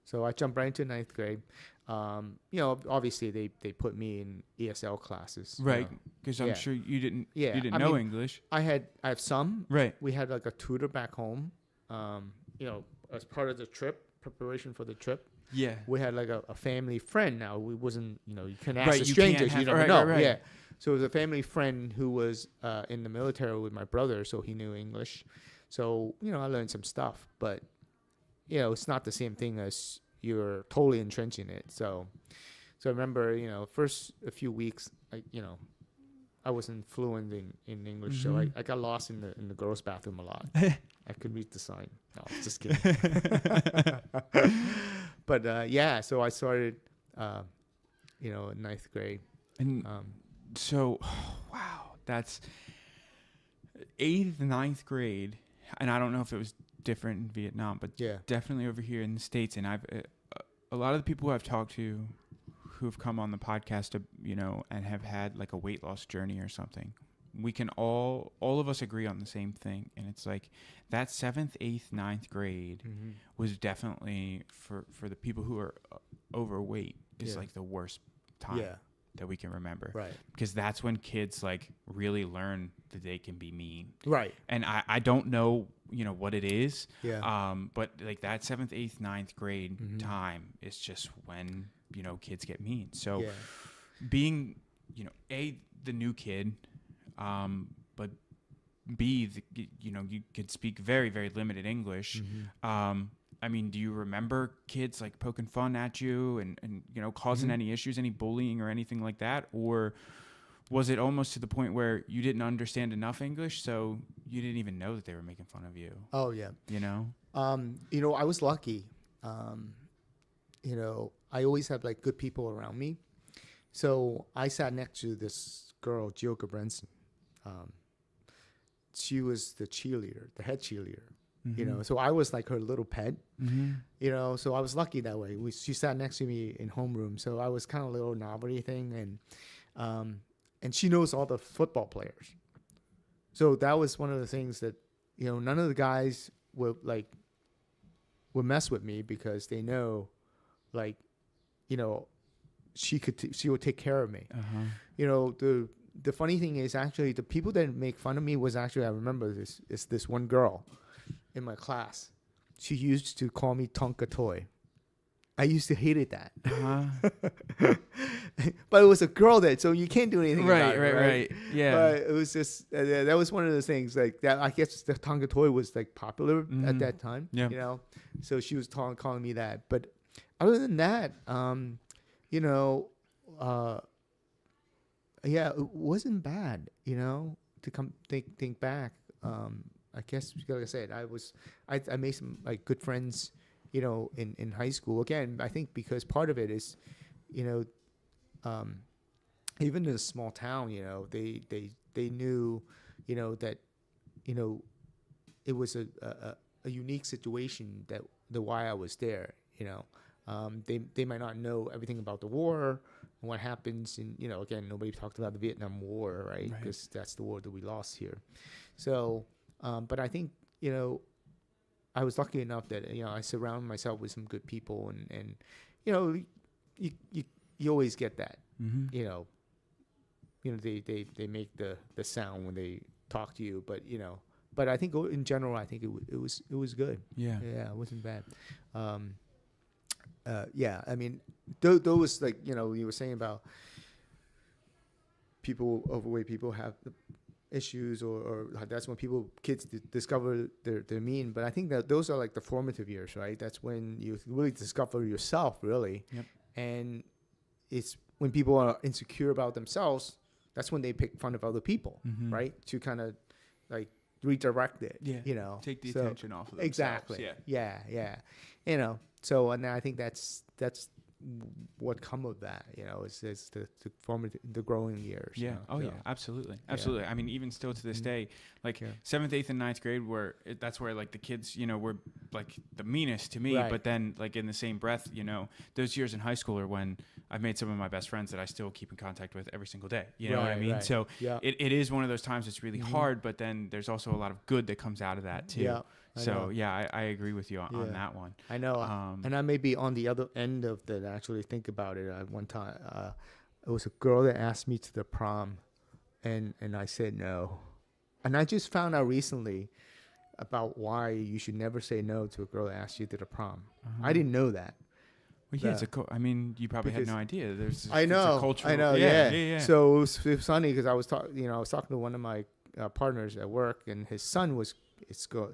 So I jumped right into ninth grade. Obviously they put me in ESL classes. Right. Because I'm sure you didn't know English. I have some. Right. We had like a tutor back home. As part of the trip, preparation for the trip. Yeah. We had like a family friend. Now we wasn't, you can ask Right, the you strangers. can't You have- never know. right. Yeah. So it was a family friend who was in the military with my brother, so he knew English. So I learned some stuff, but it's not the same thing as you're totally entrenched in it. So I remember, first a few weeks, I wasn't fluent in English, so I got lost in the girls' bathroom a lot. I could read the sign. No, just kidding. But so I started, in ninth grade. And so, wow, that's 8th, 9th grade. And I don't know if it was different in Vietnam, but definitely over here in the States. And I've a lot of the people who I've talked to who have come on the podcast, and have had like a weight loss journey or something, we can all of us agree on the same thing. And it's like that 7th, 8th, 9th grade was definitely for the people who are overweight is like the worst time that we can remember. Right. Because that's when kids really learn that they can be mean. Right. And I don't know, what it is. Yeah. But that 7th, 8th, 9th grade time is just when, kids get mean. So being, A, the new kid, but B, you could speak very, very limited English. I mean, do you remember kids poking fun at you and causing any issues, any bullying or anything like that? Or was it almost to the point where you didn't understand enough English, so you didn't even know that they were making fun of you? Oh, yeah. I was lucky. I always had good people around me. So I sat next to this girl, Jill Gabrenson. She was the head cheerleader. So I was like her little pet. So I was lucky that way. She sat next to me in homeroom, so I was kind of a little novelty thing, and she knows all the football players. So that was one of the things that none of the guys would mess with me because they know, she would take care of me. The funny thing is actually the people that make fun of me was actually, I remember this one girl in my class. She used to call me Tonka Toy. I used to hated that. But it was a girl so you can't do anything about it. Right. Yeah. But it was just, that was one of the things that I guess the Tonka Toy was popular at that time. Yeah. So she was calling me that. But other than that, it wasn't bad, to come think back. I guess, like I said, I made some good friends, in high school. Again, I think because part of it is, even in a small town, they knew, that, it was a unique situation the why I was there. They might not know everything about the war and what happens. And again, nobody talked about the Vietnam War, right? Right. Because that's the war that we lost here. So, but I think I was lucky enough that I surround myself with some good people, and you always get that. Mm-hmm. They make the sound when they talk to you, but I think in general, I think it was good. Yeah. Yeah, it wasn't bad. Yeah, I mean, those like you were saying about overweight people have the issues, or that's when kids discover their mean. But I think that those are like the formative years, right? That's when you really discover yourself, really. Yep. And it's when people are insecure about themselves, that's when they pick fun of other people, Mm-hmm. right? To kind of like redirect it, Yeah. Take the attention off of themselves. Exactly. Yeah. So, and I think that's what come of that, is the formative, the growing years. Yeah. Oh, so. yeah. Absolutely. Absolutely. I mean, even still to this day, like 7th, 8th, and 9th grade, that's where like the kids, were like the meanest to me. Right. But then, like in the same breath, those years in high school are when I've made some of my best friends that I still keep in contact with every single day. You know what I mean? Right. So it is one of those times that's really hard, but then there's also a lot of good that comes out of that too. Yeah. I agree with you on that one. I know. And I may be on the other end of that. Actually, think about it. One time, it was a girl that asked me to the prom, and I said no. And I just found out recently about why you should never say no to a girl that asks you to the prom. I didn't know that. Well, yeah, you probably had no idea. It's a cultural. I know. Yeah. So it was funny because I was talking to one of my partners at work, and his son it's going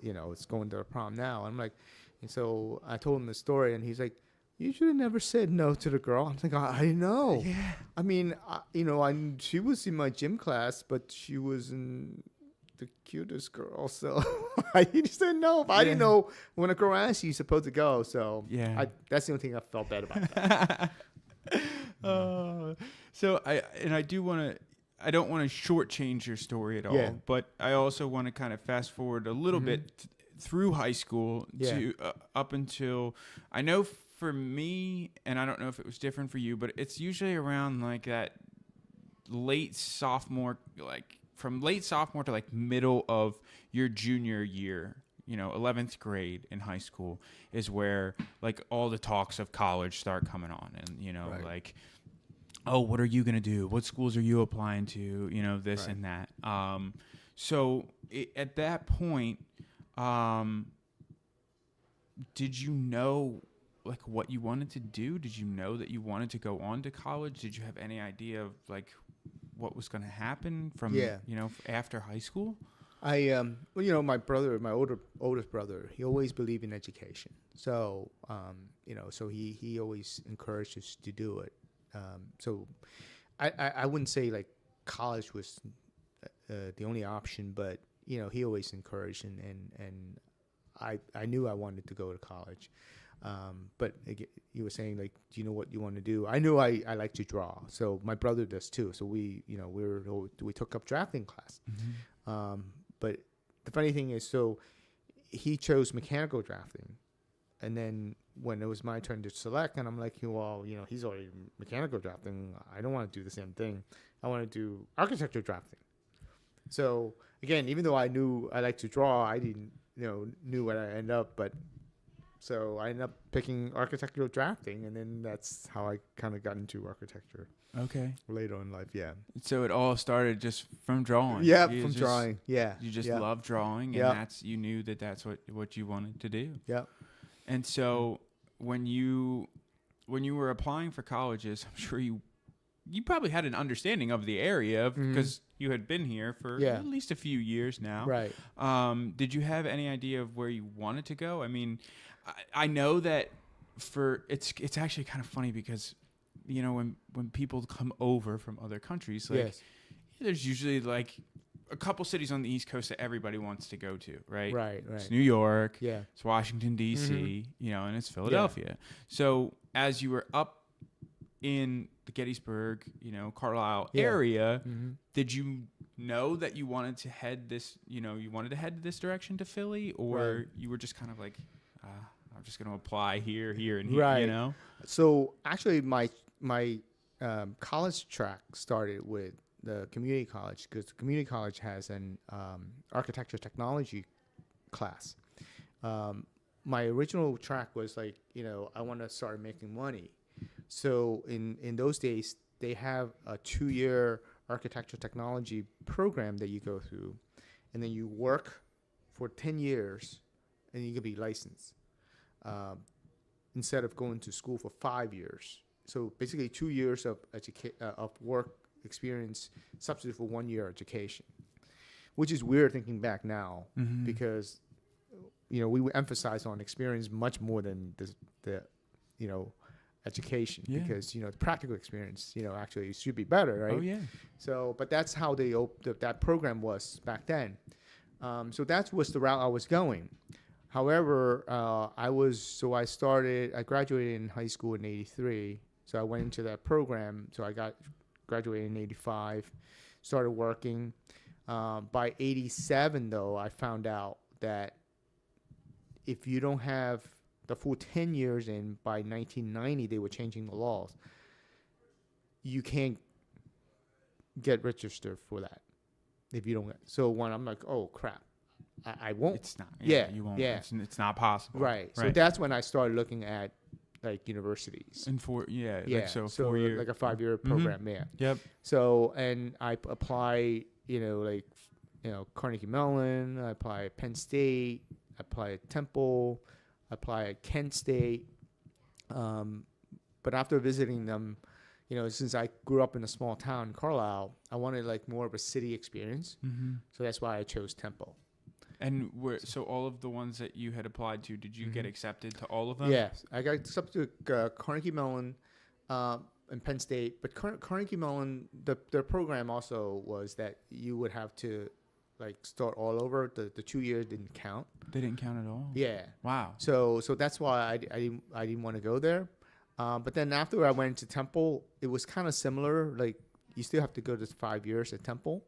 to the prom now. I'm like, and so I told him the story, and he's like, "You should have never said no to the girl." I'm like, I know. Yeah. I mean, she was in my gym class, but she wasn't the cutest girl, so I just said no. But I didn't know when a girl asks you, you're supposed to go. So that's the only thing I felt bad about that. So I don't want to shortchange your story at all, but I also want to kind of fast forward a little bit through high school to up until, I know for me, and I don't know if it was different for you, but it's usually around like that late sophomore, like from late sophomore to like middle of your junior year. 11th grade in high school is where like all the talks of college start coming on, and like, oh, what are you going to do? What schools are you applying to? This and that. So at that point, did you know like what you wanted to do? Did you know that you wanted to go on to college? Did you have any idea of like what was going to happen from, after high school? My brother, my oldest brother, he always believed in education. So, so he always encouraged us to do it. So I wouldn't say like college was the only option, but he always encouraged, and I knew I wanted to go to college. But again, you were saying like, do you know what you want to do? I knew I like to draw, so my brother does too. So we took up drafting class. But the funny thing is, so he chose mechanical drafting. And then when it was my turn to select, and I'm like, well, he's already mechanical drafting. I don't want to do the same thing. I want to do architecture drafting. So again, even though I knew I liked to draw, I didn't, knew what I ended up. But so I ended up picking architectural drafting, and then that's how I kind of got into architecture. Okay. Later in life, yeah. So it all started just from drawing. Yeah, drawing. Yeah. You just love drawing, and you knew that's what you wanted to do. Yeah. And so when you were applying for colleges, I'm sure you probably had an understanding of the area because you had been here for at least a few years now. Right. Did you have any idea of where you wanted to go? I mean, I know that it's actually kind of funny because, when people come over from other countries, like there's usually like a couple cities on the East Coast that everybody wants to go to, right? Right. It's New York. Yeah. It's Washington, D.C., and it's Philadelphia. Yeah. So as you were up in the Gettysburg, Carlisle area, did you know that you wanted to head this, to this direction to Philly, or you were just kind of like, I'm just going to apply here, and here, Right. you know? So actually, my college track started with the community college because the community college has an architecture technology class. My original track was like, I want to start making money. So in those days, they have a 2-year architecture technology program that you go through, and then you work for 10 years, and you can be licensed instead of going to school for 5 years. So basically, 2 years of of work experience substitute for 1 year education, which is weird thinking back now because we would emphasize on experience much more than the education because the practical experience actually should be better, right? Oh yeah. So, but that's how that program was back then. So that was the route I was going. However, I graduated in high school in '83. So I went into that program. So I graduated in '85, started working. By '87, though, I found out that if you don't have the full 10 years in, by 1990, they were changing the laws. You can't get registered for that if you don't. So when I'm like, oh, crap, I won't. It's not. Yeah. You won't. Yeah. It's not possible. Right. So that's when I started looking at like universities. And for Yeah. like so 4 years, like a 5-year program. Yeah. Yep. So, and I apply, Carnegie Mellon, I apply at Penn State, I apply at Temple, I apply at Kent State. But after visiting them, since I grew up in a small town, Carlisle, I wanted like more of a city experience. So that's why I chose Temple. And so all of the ones that you had applied to, did you get accepted to all of them? Yes, I got accepted to Carnegie Mellon and Penn State. But Carnegie Mellon, their program also was that you would have to like start all over. The 2 years didn't count. They didn't count at all? Yeah. Wow. So that's why I didn't want to go there. But then after I went to Temple, it was kind of similar. Like you still have to go to 5 years at Temple,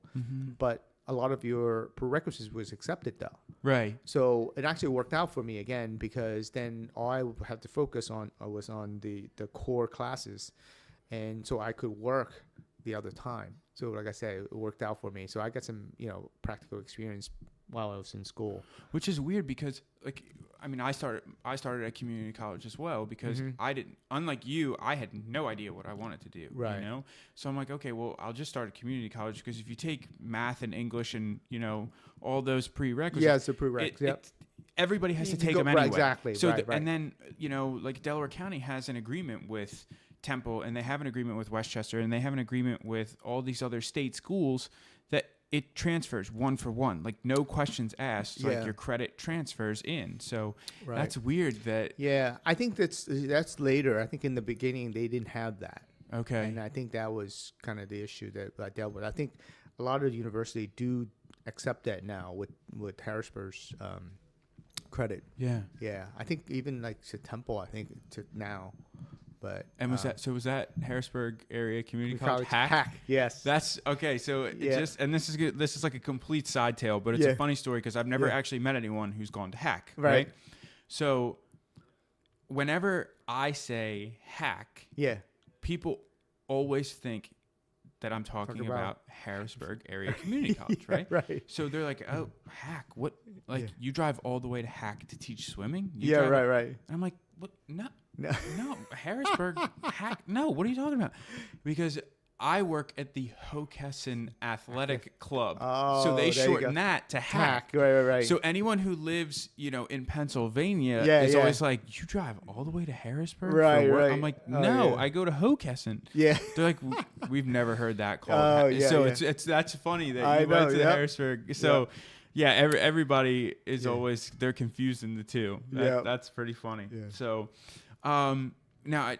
but a lot of your prerequisites was accepted though. Right. So it actually worked out for me again because then all I had to focus on was on the core classes, and so I could work the other time. So like I said, it worked out for me. So I got some practical experience while I was in school. Which is weird because I started at community college as well because I didn't, unlike you, I had no idea what I wanted to do. Right. So I'm like, okay, well, I'll just start at community college because if you take math and English and all those prerequisites, Yeah, it's a prerequisite. Everybody has to You take go- them anyway. right, exactly, So right. and then like Delaware County has an agreement with Temple, and they have an agreement with Westchester, and they have an agreement with all these other state schools that it transfers one for one, like no questions asked. Yeah. Like your credit transfers in. So Right. that's weird. That Yeah, I think that's later. I think in the beginning they didn't have that. okay. And I think that was kind of the issue that I dealt with. I think a lot of universities do accept that now with Harrisburg's credit. Yeah. Yeah, I think even like to Temple, I think to now. But And was that Harrisburg area community college? Hack? Yes. That's okay. So it Yeah. this is good. This is like a complete side tale, but it's Yeah. a funny story because I've never Yeah. actually met anyone who's gone to Hack. Right. So whenever I say Hack, yeah. people always think that I'm talking about Harrisburg area community college, right? Right. So they're like, "Oh, Hack? What? Like Yeah. you drive all the way to Hack to teach swimming?" Yeah. Right. And I'm like, "What? No, No. no, Harrisburg, Hack? No, what are you talking about?" Because I work at the Hockessin Athletic Club, Oh, so they there you shorten go. that to Hack. Right. So anyone who lives, in Pennsylvania Yeah, is yeah. always like, "You drive all the way to Harrisburg Right, for work?" right. I'm like, Oh, "No, yeah. I go to Hockessin." Yeah. They're like, "We've never heard that called." Oh, Hack." yeah, So yeah. it's that's funny that I you went know, to yep. Harrisburg. So yeah, everybody is always they're confusing the two. Yep. That's pretty funny. Yeah. So. Now,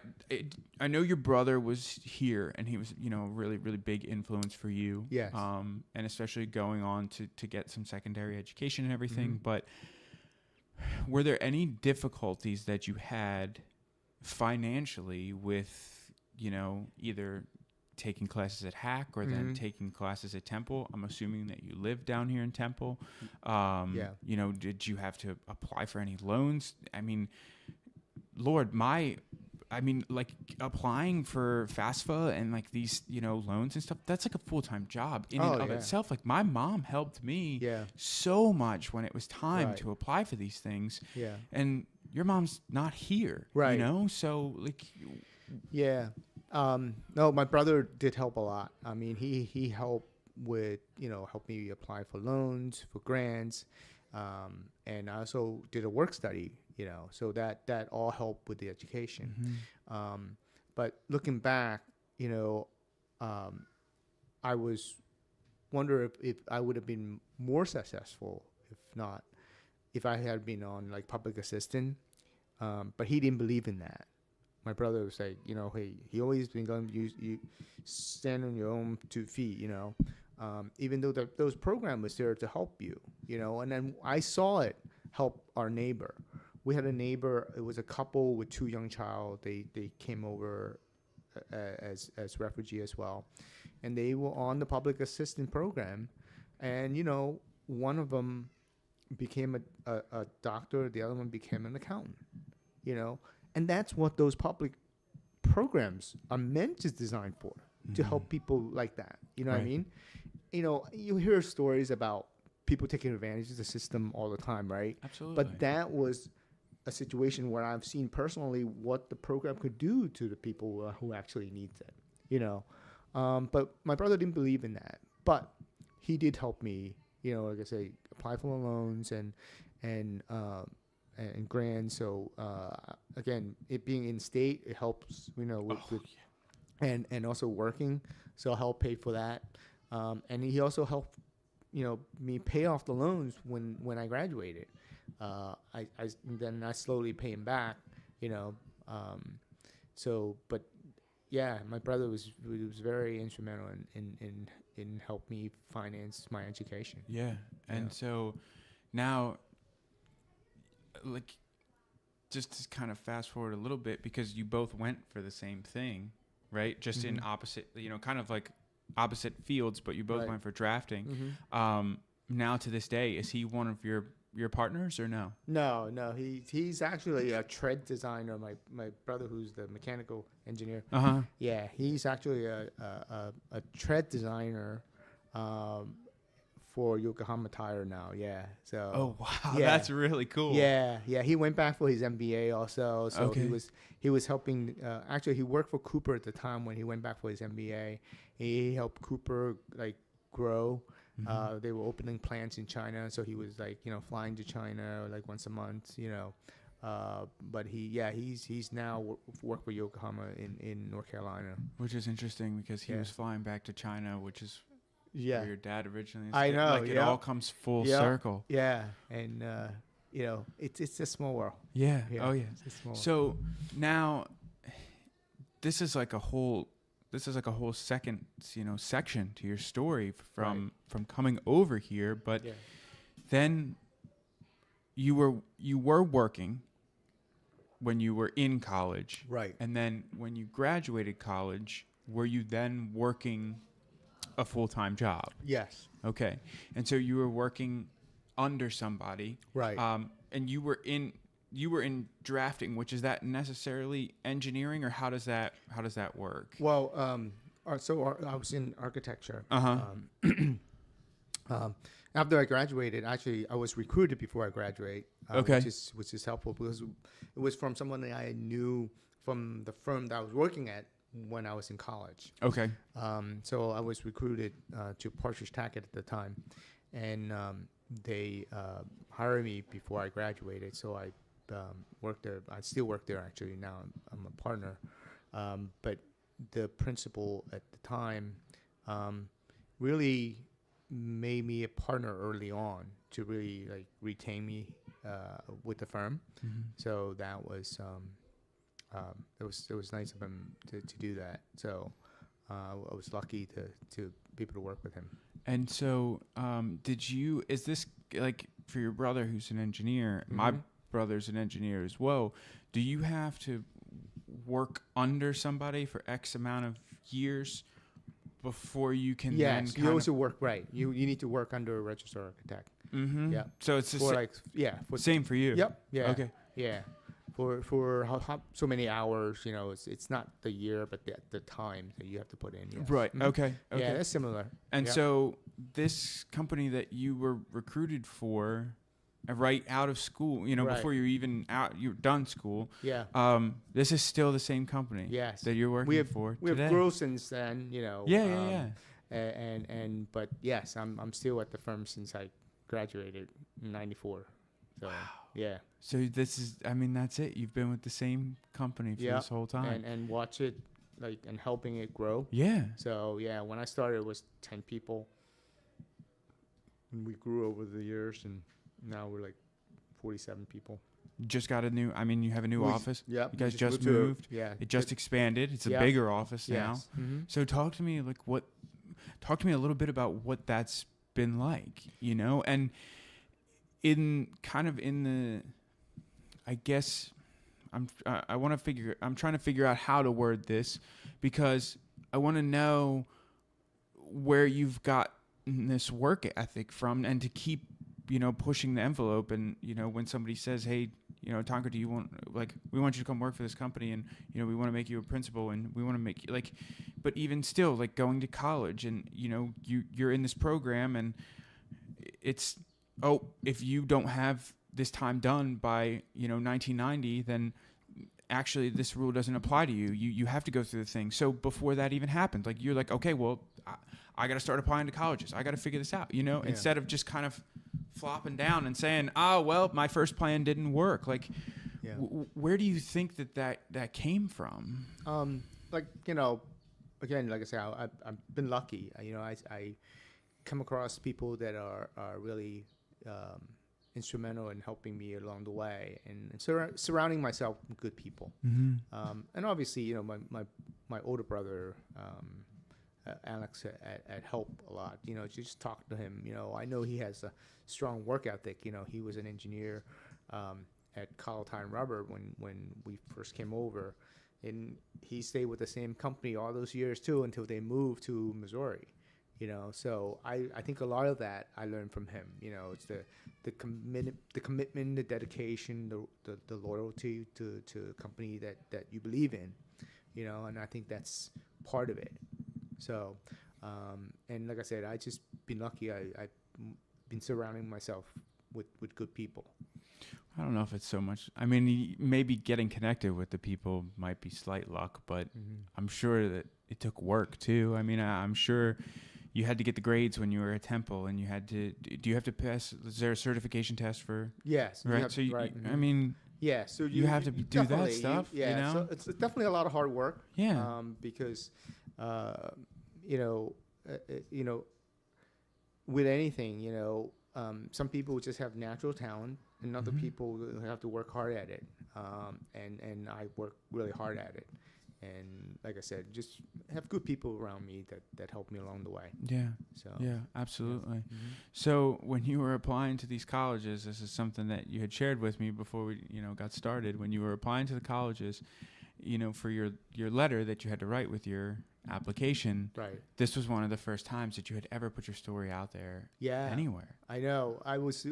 I know your brother was here, and he was, a really, really big influence for you. Yes. And especially going on to get some secondary education and everything. Mm-hmm. But were there any difficulties that you had financially with, either taking classes at Hack or then taking classes at Temple. I'm assuming that you live down here in Temple. Yeah. You know, did you have to apply for any loans? I mean, Lord, like applying for FAFSA and like these, you know, loans and stuff, that's like a full-time job in and of itself. Like my mom helped me so much when it was time to apply for these things. Yeah. And your mom's not here, Right. you know? So like, Yeah. No, my brother did help a lot. I mean, he helped with, you know, help me apply for loans, for grants. And I also did a work study, you know, so that all helped with the education. But looking back, you know, I was wonder if I would have been more successful if I had been on like public assistant. But he didn't believe in that. My brother was like, you know, hey, he always been going to you stand on your own 2 feet, you know. Even though those programs was there to help you, you know. And then I saw it help our neighbor. We had a neighbor. It was a couple with 2 young child. They came over as refugee as well, and they were on the public assistance program. And you know, one of them became a doctor. The other one became an accountant. You know, and that's what those public programs are meant to design for, to help people like that. You know what I mean? You know, you hear stories about people taking advantage of the system all the time, right? Absolutely. But that was a situation where I've seen personally what the program could do to the people who actually needs it, you know. But my brother didn't believe in that. But he did help me, you know, like I say, apply for loans and grants. So again, it being in state, it helps, you know, and also working. So I helped pay for that. And he also helped, you know, me pay off the loans when I graduated. Then I slowly pay him back, you know. But yeah, my brother was very instrumental in help me finance my education. Yeah. And so now, like, just to kind of fast forward a little bit, because you both went for the same thing, right? Just in opposite, you know, kind of like opposite fields, but you both went for drafting. Now to this day, is he one of your partners or no? No, he's actually a tread designer. My brother, who's the mechanical engineer, yeah, he's actually a tread designer for Yokohama Tire now. Yeah, so oh wow, that's really cool. Yeah, he went back for his MBA also. So he was helping. Actually, he worked for Cooper at the time when he went back for his MBA. He helped Cooper like grow. They were opening plants in China, so he was like, you know, flying to China like once a month, you know. But he's now work for Yokohama in North Carolina, which is interesting because he was flying back to China, which is where your dad originally. I know, like it all comes full circle. Yeah, and you know, it's a small world. Yeah. Oh yeah. It's a small so world. Now, this is like a whole second, you know, section to your story from coming over here. But then you were working when you were in college, right? And then when you graduated college, were you then working a full-time job? Yes. Okay. And so you were working under somebody, right? And you were in drafting, which is that necessarily engineering, or how does that work? Well, I was in architecture. After I graduated, actually, I was recruited before I graduated, which is helpful because it was from someone that I knew from the firm that I was working at when I was in college. Okay. So I was recruited to Partridge Tackett at the time, and they hired me before I graduated. So I worked there. I still work there actually. Now I'm a partner, but the principal at the time really made me a partner early on to really like retain me with the firm. So that was it was nice of him to do that. So I was lucky to be able to work with him. And so is this like for your brother who's an engineer? My brother's an engineer as well. Do you have to work under somebody for X amount of years, before you can Yes, then you also work right. You need to work under a registered architect. Mm-hmm. Yeah. So it's the For like for same for you. Yep. Yeah. Okay. Yeah. For how so many hours, it's not the year, but the time that you have to put in. Yes. Right. Mhm. Okay. Okay. Yeah, that's similar. And Yep. so this company that you were recruited for, right out of school, Right. before you're even out, you're done school. Yeah. This is still the same company. Yes. That you're working for We today. have grown since then. Yeah. Yeah. But yes, I'm still at the firm since I graduated in '94. So yeah. So that's it. You've been with the same company for this whole time. And watch it and helping it grow. Yeah. So yeah, when I started, it was 10 people, and we grew over the years, and now we're like 47 people. Just got you have a new office. Yeah. You guys just moved. Yeah. It just expanded. It's a Yeah. bigger office now. Yes. Mm-hmm. So talk to me a little bit about what that's been like, and I guess I'm trying to figure out how to word this, because I want to know where you've got this work ethic from, and to keep, pushing the envelope. And, when somebody says, hey, Tonka, do you we want you to come work for this company, and, we want to make you a principal, and we want to make you but even still, going to college, and, you're in this program, and it's, if you don't have this time done by, 1990, then actually this rule doesn't apply to you. You have to go through the thing. So before that even happened, you're like, okay, well, I got to start applying to colleges. I got to figure this out, instead of just kind of flopping down and saying, well, my first plan didn't work. Where do you think that came from? Again, like I said, I've been lucky. I come across people that are really instrumental in helping me along the way, and surrounding myself with good people. Mm-hmm. And obviously, my older brother, Alex, had helped a lot. Just talk to him. I know he has a strong work ethic. He was an engineer at Colletine Rubber when we first came over, and he stayed with the same company all those years too until they moved to Missouri. So I think a lot of that I learned from him. It's the commitment, the dedication, the loyalty to a company that you believe in, and I think that's part of it. So, and like I said, I just been lucky. I've been surrounding myself with good people. I don't know if it's so much. Maybe getting connected with the people might be slight luck, but I'm sure that it took work too. I'm sure you had to get the grades when you were at Temple, and you had to. Do you have to pass? Is there a certification test for? Yes. Right. So yeah. So you have to do that stuff. So it's definitely a lot of hard work. Yeah. Because, with anything, some people just have natural talent, and other people have to work hard at it. And I work really hard at it. And like I said, just have good people around me that help me along the way. Yeah. So yeah, absolutely. Mm-hmm. So when you were applying to these colleges, this is something that you had shared with me before we, got started. When you were applying to the colleges, for your letter that you had to write with your application, right? This was one of the first times that you had ever put your story out there. Yeah. Anywhere. I know. It was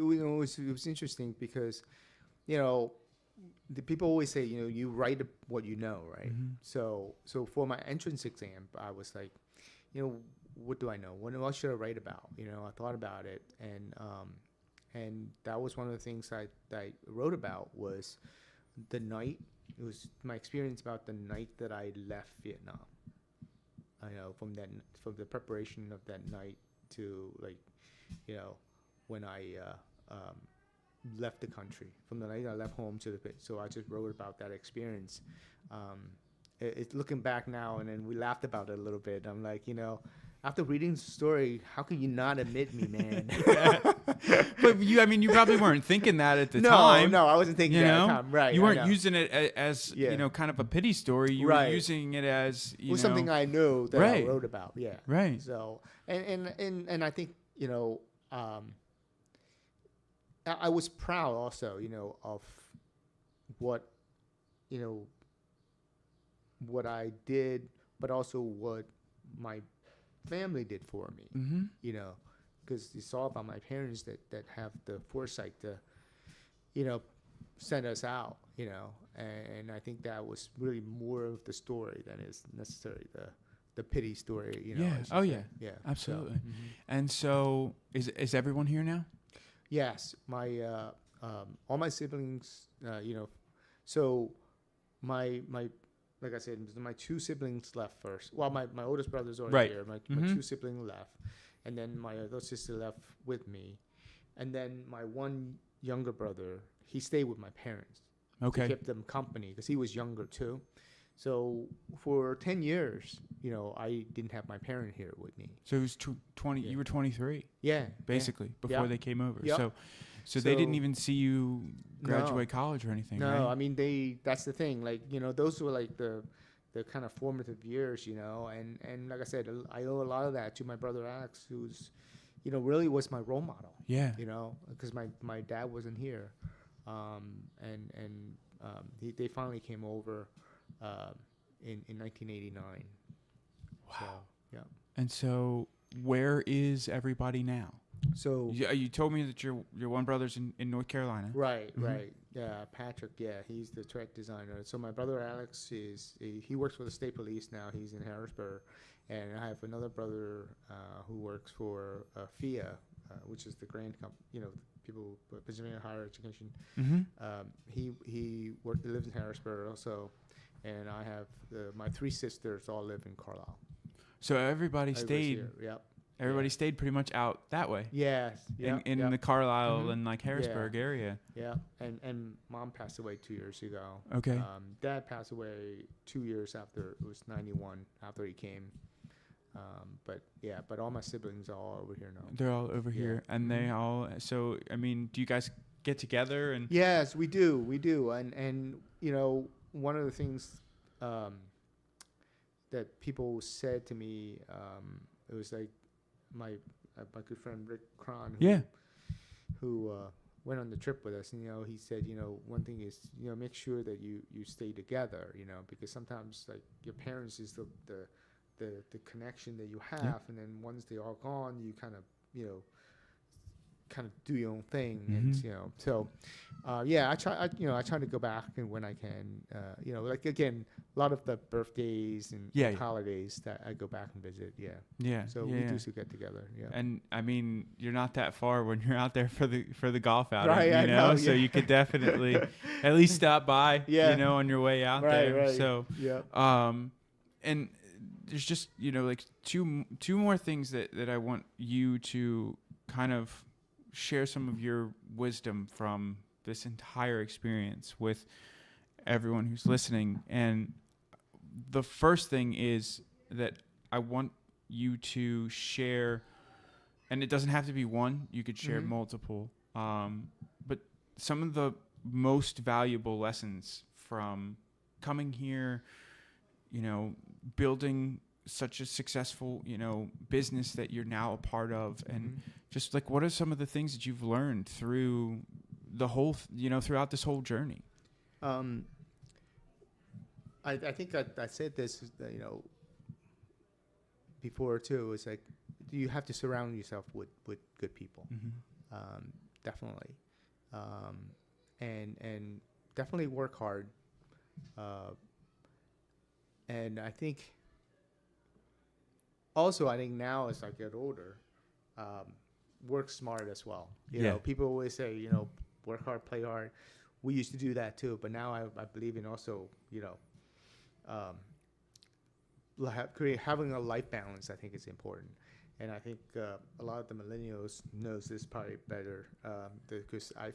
interesting because, the people always say, you write what you know, right? Mm-hmm. So for my entrance exam, I was like, what do I know? What should I write about? I thought about it, and that was one of the things I wrote about was the night. It was my experience about the night that I left Vietnam. From the preparation of that night to when I left the country, from the night I left home to the pit. So I just wrote about that experience. It's looking back now, and then we laughed about it a little bit. I'm like, after reading the story, how can you not admit me, man? But you probably weren't thinking that at the time. No, I wasn't thinking that at the time. Right. You weren't using it as kind of a pity story. You were using it as it was something I knew that I wrote about. Yeah. Right. So and I think I was proud also, of what what I did, but also what my family did for me. Mm-hmm. You know, because it's all about my parents that have the foresight to, you know, send us out. You know, and I think that was really more of the story than is necessarily the pity story. You know, Yeah. I should Oh, say. yeah. Yeah. Absolutely. So, And so, is everyone here now? yes, my all my siblings, you know, so my like I said, my two siblings left first. Well, my oldest brother's already Right. here. My Mm-hmm. two siblings left, and then my other sister left with me, and then my one younger brother, he stayed with my parents to Okay. keep them company because he was younger too. So for 10 years, you know, I didn't have my parent here with me. So it was 20. Yeah. You were 23, Yeah, basically, before they came over. Yep. So they didn't even see you graduate No. college or anything, No, right? I mean that's the thing. Like, you know, those were like the kind of formative years, you know, and like I said, I owe a lot of that to my brother Alex, who's, you know, really was my role model. Yeah. You know, because my dad wasn't here, they finally came over, in 1989. Wow. So, yeah. And so, where is everybody now? So You told me that your one brother's in North Carolina. right, Mhm. right. Yeah, Patrick, yeah, he's the track designer. So my brother Alex he works for the state police now. He's in Harrisburg, and I have another brother who works for FIA, which is the grant company. You know, people Pennsylvania Higher Education. Mm-hmm. He lives in Harrisburg also, and I have my three sisters all live in Carlisle. So everybody Everybody's stayed. here. Yep. Everybody Yeah. stayed pretty much out that way. Yes. Yep. In yep. the Carlisle Mhm. and like Harrisburg area. Yeah, and mom passed away 2 years ago. Okay. Dad passed away 2 years after it was 91 after he came. But all my siblings are all over here now. They're all over Yeah. here, and they Mhm. all. So I mean, do you guys get together and? Yes, we do, and you know, one of the things that people said to me, it was like my good friend Rick Cron, who went on the trip with us. And, you know, he said, you know, one thing is, you know, make sure that you stay together, you know, because sometimes like your parents is the connection that you have, and then once they're all gone, you kind of, you know, kind of do your own thing. And Mhm. you know, so I try to go back and when I can, you know, like again, a lot of the birthdays and Yeah. holidays that I go back and visit. Yeah. So yeah, we yeah. do still get together. Yeah. And I mean, you're not that far when you're out there for the golf outing, Right, you I know? know, So yeah. you could definitely at least stop by, Yeah. you know, on your way out Right, there. right. So, Yeah. and there's just, you know, like two more things that I want you to kind of share some of your wisdom from this entire experience with everyone who's listening. And the first thing is that I want you to share, and it doesn't have to be one, you could share multiple, but some of the most valuable lessons from coming here, you know, building such a successful, you know, business that you're now a part of, and just like, what are some of the things that you've learned through the whole, you know, throughout this whole journey? I think I said this, you know, before too. It's like you have to surround yourself with good people, definitely, and definitely work hard. And I think also, I think now as I get older, work smart as well. You know, people always say, you know, work hard, play hard. We used to do that too, but now I believe in also, you know, having a life balance. I think is important, and I think a lot of the millennials knows this probably better because I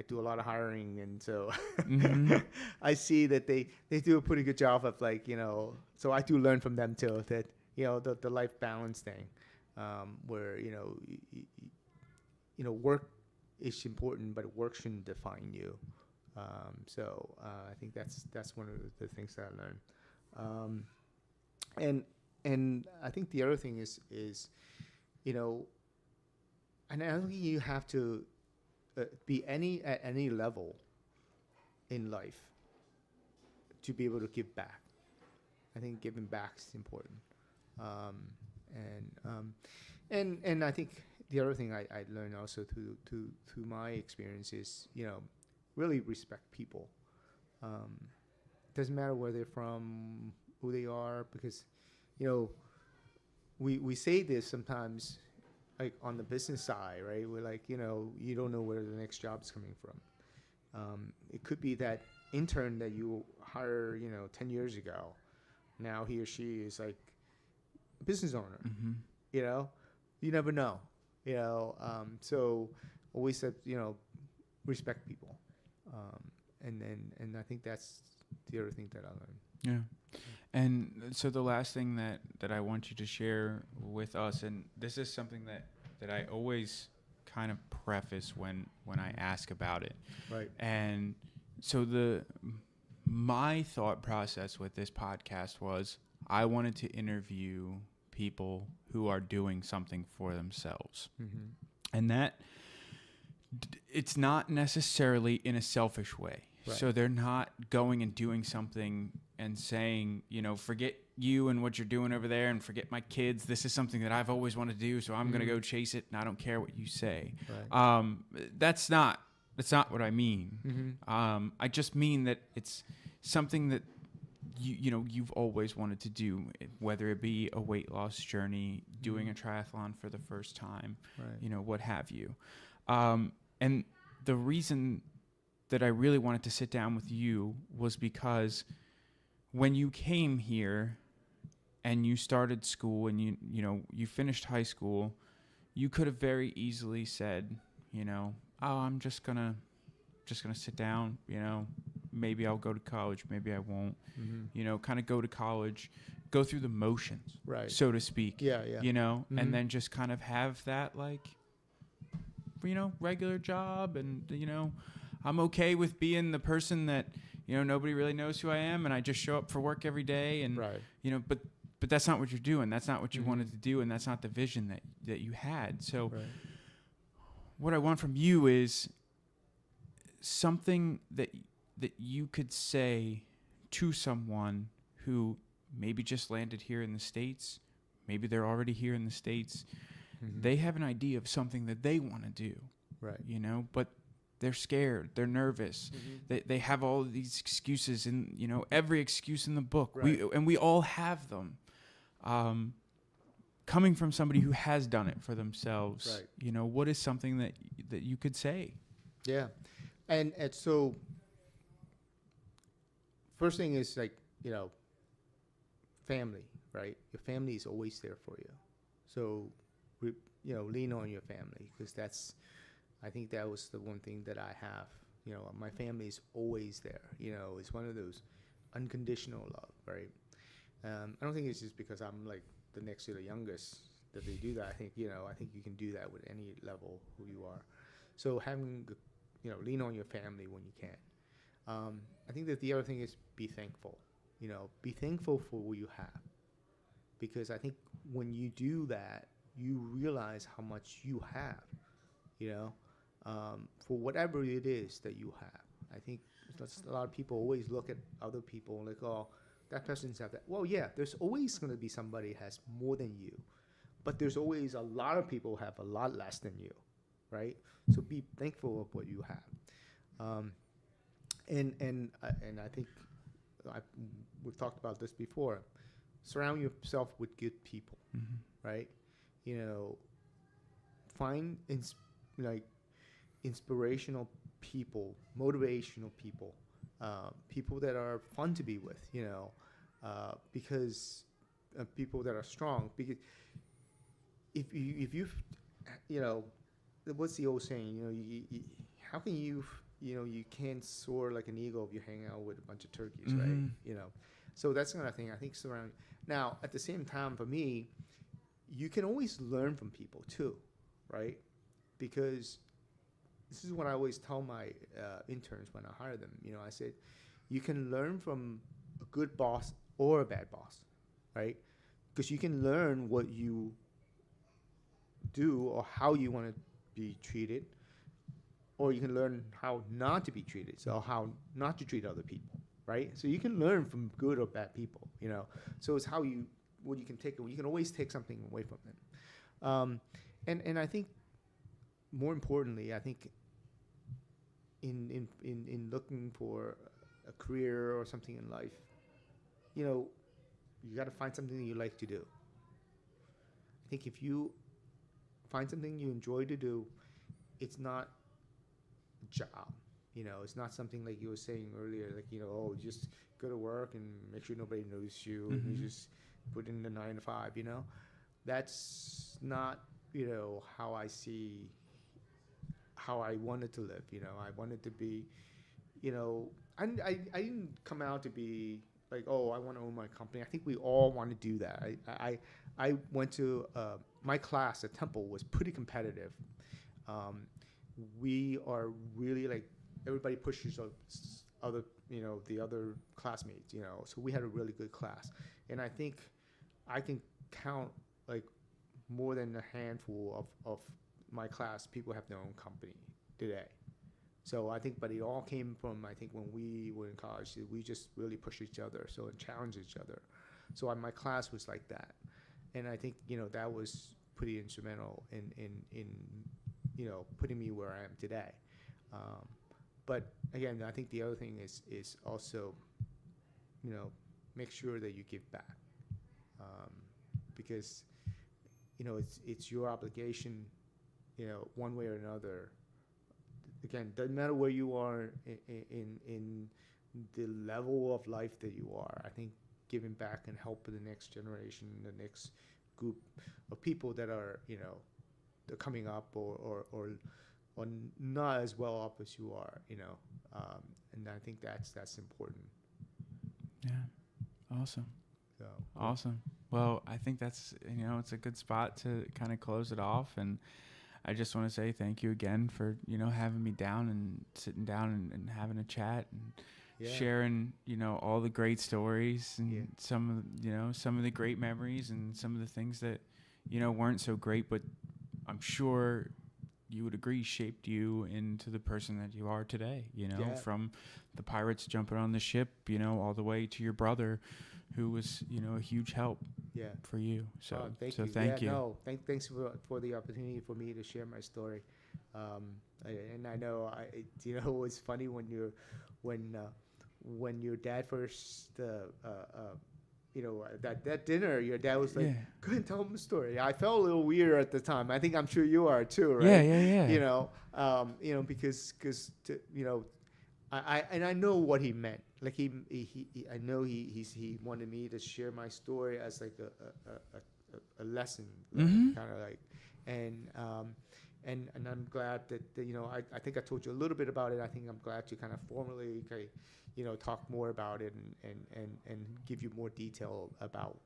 do a lot of hiring, and so I see that they do a pretty good job of, like, you know, so I do learn from them too, that, you know, the life balance thing, where, you know, work is important, but work shouldn't define you. So I think that's one of the things that I learned. And I think the other thing is, you know, and I don't think you have to be at any level in life to be able to give back. I think giving back is important. Um, and I think the other thing I learned also through my experience is, really respect people. Doesn't matter where they're from, who they are, because, you know, we say this sometimes, like on the business side, right? We're like, you don't know where the next job is coming from. It could be that intern that you hire, 10 years ago. Now he or she is like a business owner. Mm-hmm. You know, you never know. So always said, respect people. And I think that's the other thing that I learned. Yeah. And so the last thing that I want you to share with us, and this is something that I always kind of preface when I ask about it. Right. And so my thought process with this podcast was I wanted to interview people who are doing something for themselves. Mm-hmm. And that it's not necessarily in a selfish way. Right. So they're not going and doing something and saying, forget you and what you're doing over there and forget my kids. This is something that I've always wanted to do, so I'm going to go chase it, and I don't care what you say. Right. That's not what I mean. Mm-hmm. I just mean that it's something that you've always wanted to do, whether it be a weight loss journey, doing a triathlon for the first time, Right. What have you. And the reason that I really wanted to sit down with you was because when you came here and you started school and you finished high school, you could have very easily said, oh, I'm just gonna sit down, maybe I'll go to college, maybe I won't, kind of go to college, go through the motions, Right. so to speak. Yeah. Mm-hmm. And then just kind of have that regular job, and I'm okay with being the person that nobody really knows who I am, and I just show up for work every day, and Right. but that's not what you're doing. That's not what you wanted to do, and that's not the vision that you had. So Right. what I want from you is something that you could say to someone who maybe just landed here in the States, maybe they're already here in the States. Mm-hmm. They have an idea of something that they want to do, Right. but they're scared, they're nervous, they have all of these excuses, and every excuse in the book. Right. We all have them. Coming from somebody who has done it for themselves, Right. What is something that you could say? Yeah. And so first thing is family, right? Your family is always there for you. So, lean on your family, because I think that was the one thing that I have. My family is always there. It's one of those unconditional love, right? I don't think it's just because I'm like the next to the youngest that they do that. I think you can do that with any level who you are. So having, lean on your family when you can. I think that the other thing is be thankful. Be thankful for what you have, because I think when you do that, you realize how much you have, for whatever it is that you have. I think a lot of people always look at other people like, oh, that person's have that. Well, yeah, there's always going to be somebody who has more than you, but there's always a lot of people who have a lot less than you, right? So be thankful of what you have. And I think we've talked about this before. Surround yourself with good people, right? Find inspirational people, motivational people, people that are fun to be with, because people that are strong. Because if you've, what's the old saying? How can you can't soar like an eagle if you hang out with a bunch of turkeys, right? So that's another thing. I think surround. Now, at the same time, for me, you can always learn from people too, right? Because this is what I always tell my interns when I hire them. I said, you can learn from a good boss or a bad boss, right? Because you can learn what you do or how you want to be treated, or you can learn how not to be treated, so how not to treat other people, right? So you can learn from good or bad people, So it's how you what you can take. You can always take something away from it. And I think more importantly, I think in looking for a career or something in life, you got to find something that you like to do. I think if you find something you enjoy to do, it's not a job. It's not something like you were saying earlier, like, just go to work and make sure nobody knows you, and you just put in the 9 to 5, That's not, how I see how I wanted to live. I wanted to be, I didn't come out to be like, oh, I want to own my company. I think we all want to do that. I went to my class at Temple was pretty competitive. We are really like, everybody pushes other, the other classmates, so we had a really good class. And I think I can count like more than a handful of my class people have their own company today. So I think, but it all came from, I think, when we were in college, we just really pushed each other, so and challenged each other. So my class was like that, and I think that was pretty instrumental in putting me where I am today. But again, I think the other thing is also, make sure that you give back, because it's your obligation, one way or another. Again, doesn't matter where you are in the level of life that you are. I think giving back and helping the next generation, the next group of people that are, they're coming up or not as well up as you are, and I think that's important. Yeah. Awesome. So Awesome. Well, I think that's, it's a good spot to kind of close it off. And I just want to say thank you again for, having me down and sitting down and having a chat and sharing, all the great stories and some of the great memories and some of the things that, weren't so great, but I'm sure you would agree shaped you into the person that you are today, from the pirates jumping on the ship, all the way to your brother who was, a huge help for you. So thank you. No, thanks for the opportunity for me to share my story. And I know it was funny when your dad first that dinner, your dad was like, go ahead and tell him the story. I felt a little weird at the time. I'm sure you are too, right? Yeah. Because I know what he meant. Like I know he wanted me to share my story as like a lesson, kind of like, and I'm glad that I think I told you a little bit about it. I think I'm glad to kind of formally talk more about it and give you more detail about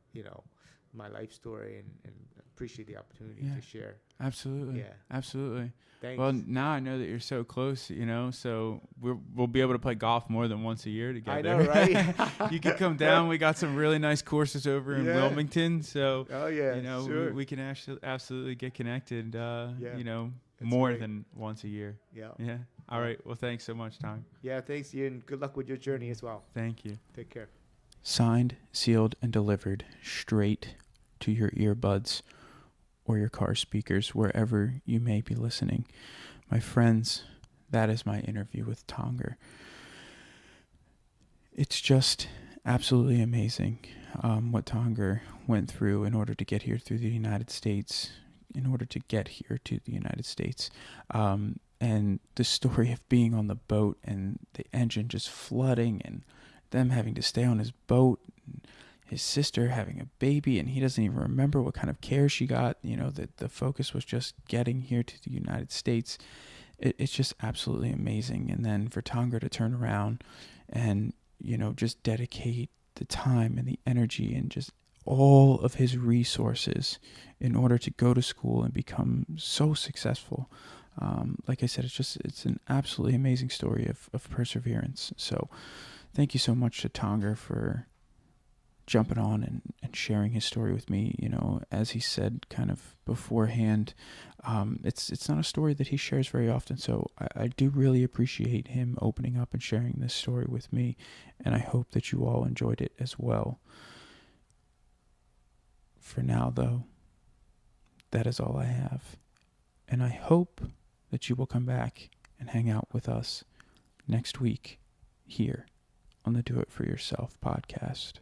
my life story, and appreciate the opportunity to share. Absolutely. Yeah. Absolutely. Thanks. Well, now I know that you're so close, so we'll be able to play golf more than once a year together. I know, right? You can come down. We got some really nice courses over in Wilmington, so sure. we can actually absolutely get connected. That's more great. than once a year. Yeah. All right. Well, thanks so much, Tom. Yeah, thanks, Ian. Good luck with your journey as well. Thank you. Take care. Signed, sealed, and delivered straight to your earbuds or your car speakers, wherever you may be listening. My friends, that is my interview with Tonger. It's just absolutely amazing what Tonger went through in order to get here through the United States, and the story of being on the boat and the engine just flooding and them having to stay on his boat, and his sister having a baby, and he doesn't even remember what kind of care she got. That the focus was just getting here to the United States. It's just absolutely amazing. And then for Tonger to turn around and, just dedicate the time and the energy and just all of his resources in order to go to school and become so successful. Like I said, it's an absolutely amazing story of perseverance. So thank you so much to Tonger for jumping on and sharing his story with me. As he said kind of beforehand, it's not a story that he shares very often, so I do really appreciate him opening up and sharing this story with me, and I hope that you all enjoyed it as well. For now, though, that is all I have. And I hope that you will come back and hang out with us next week here on the Do It For Yourself podcast.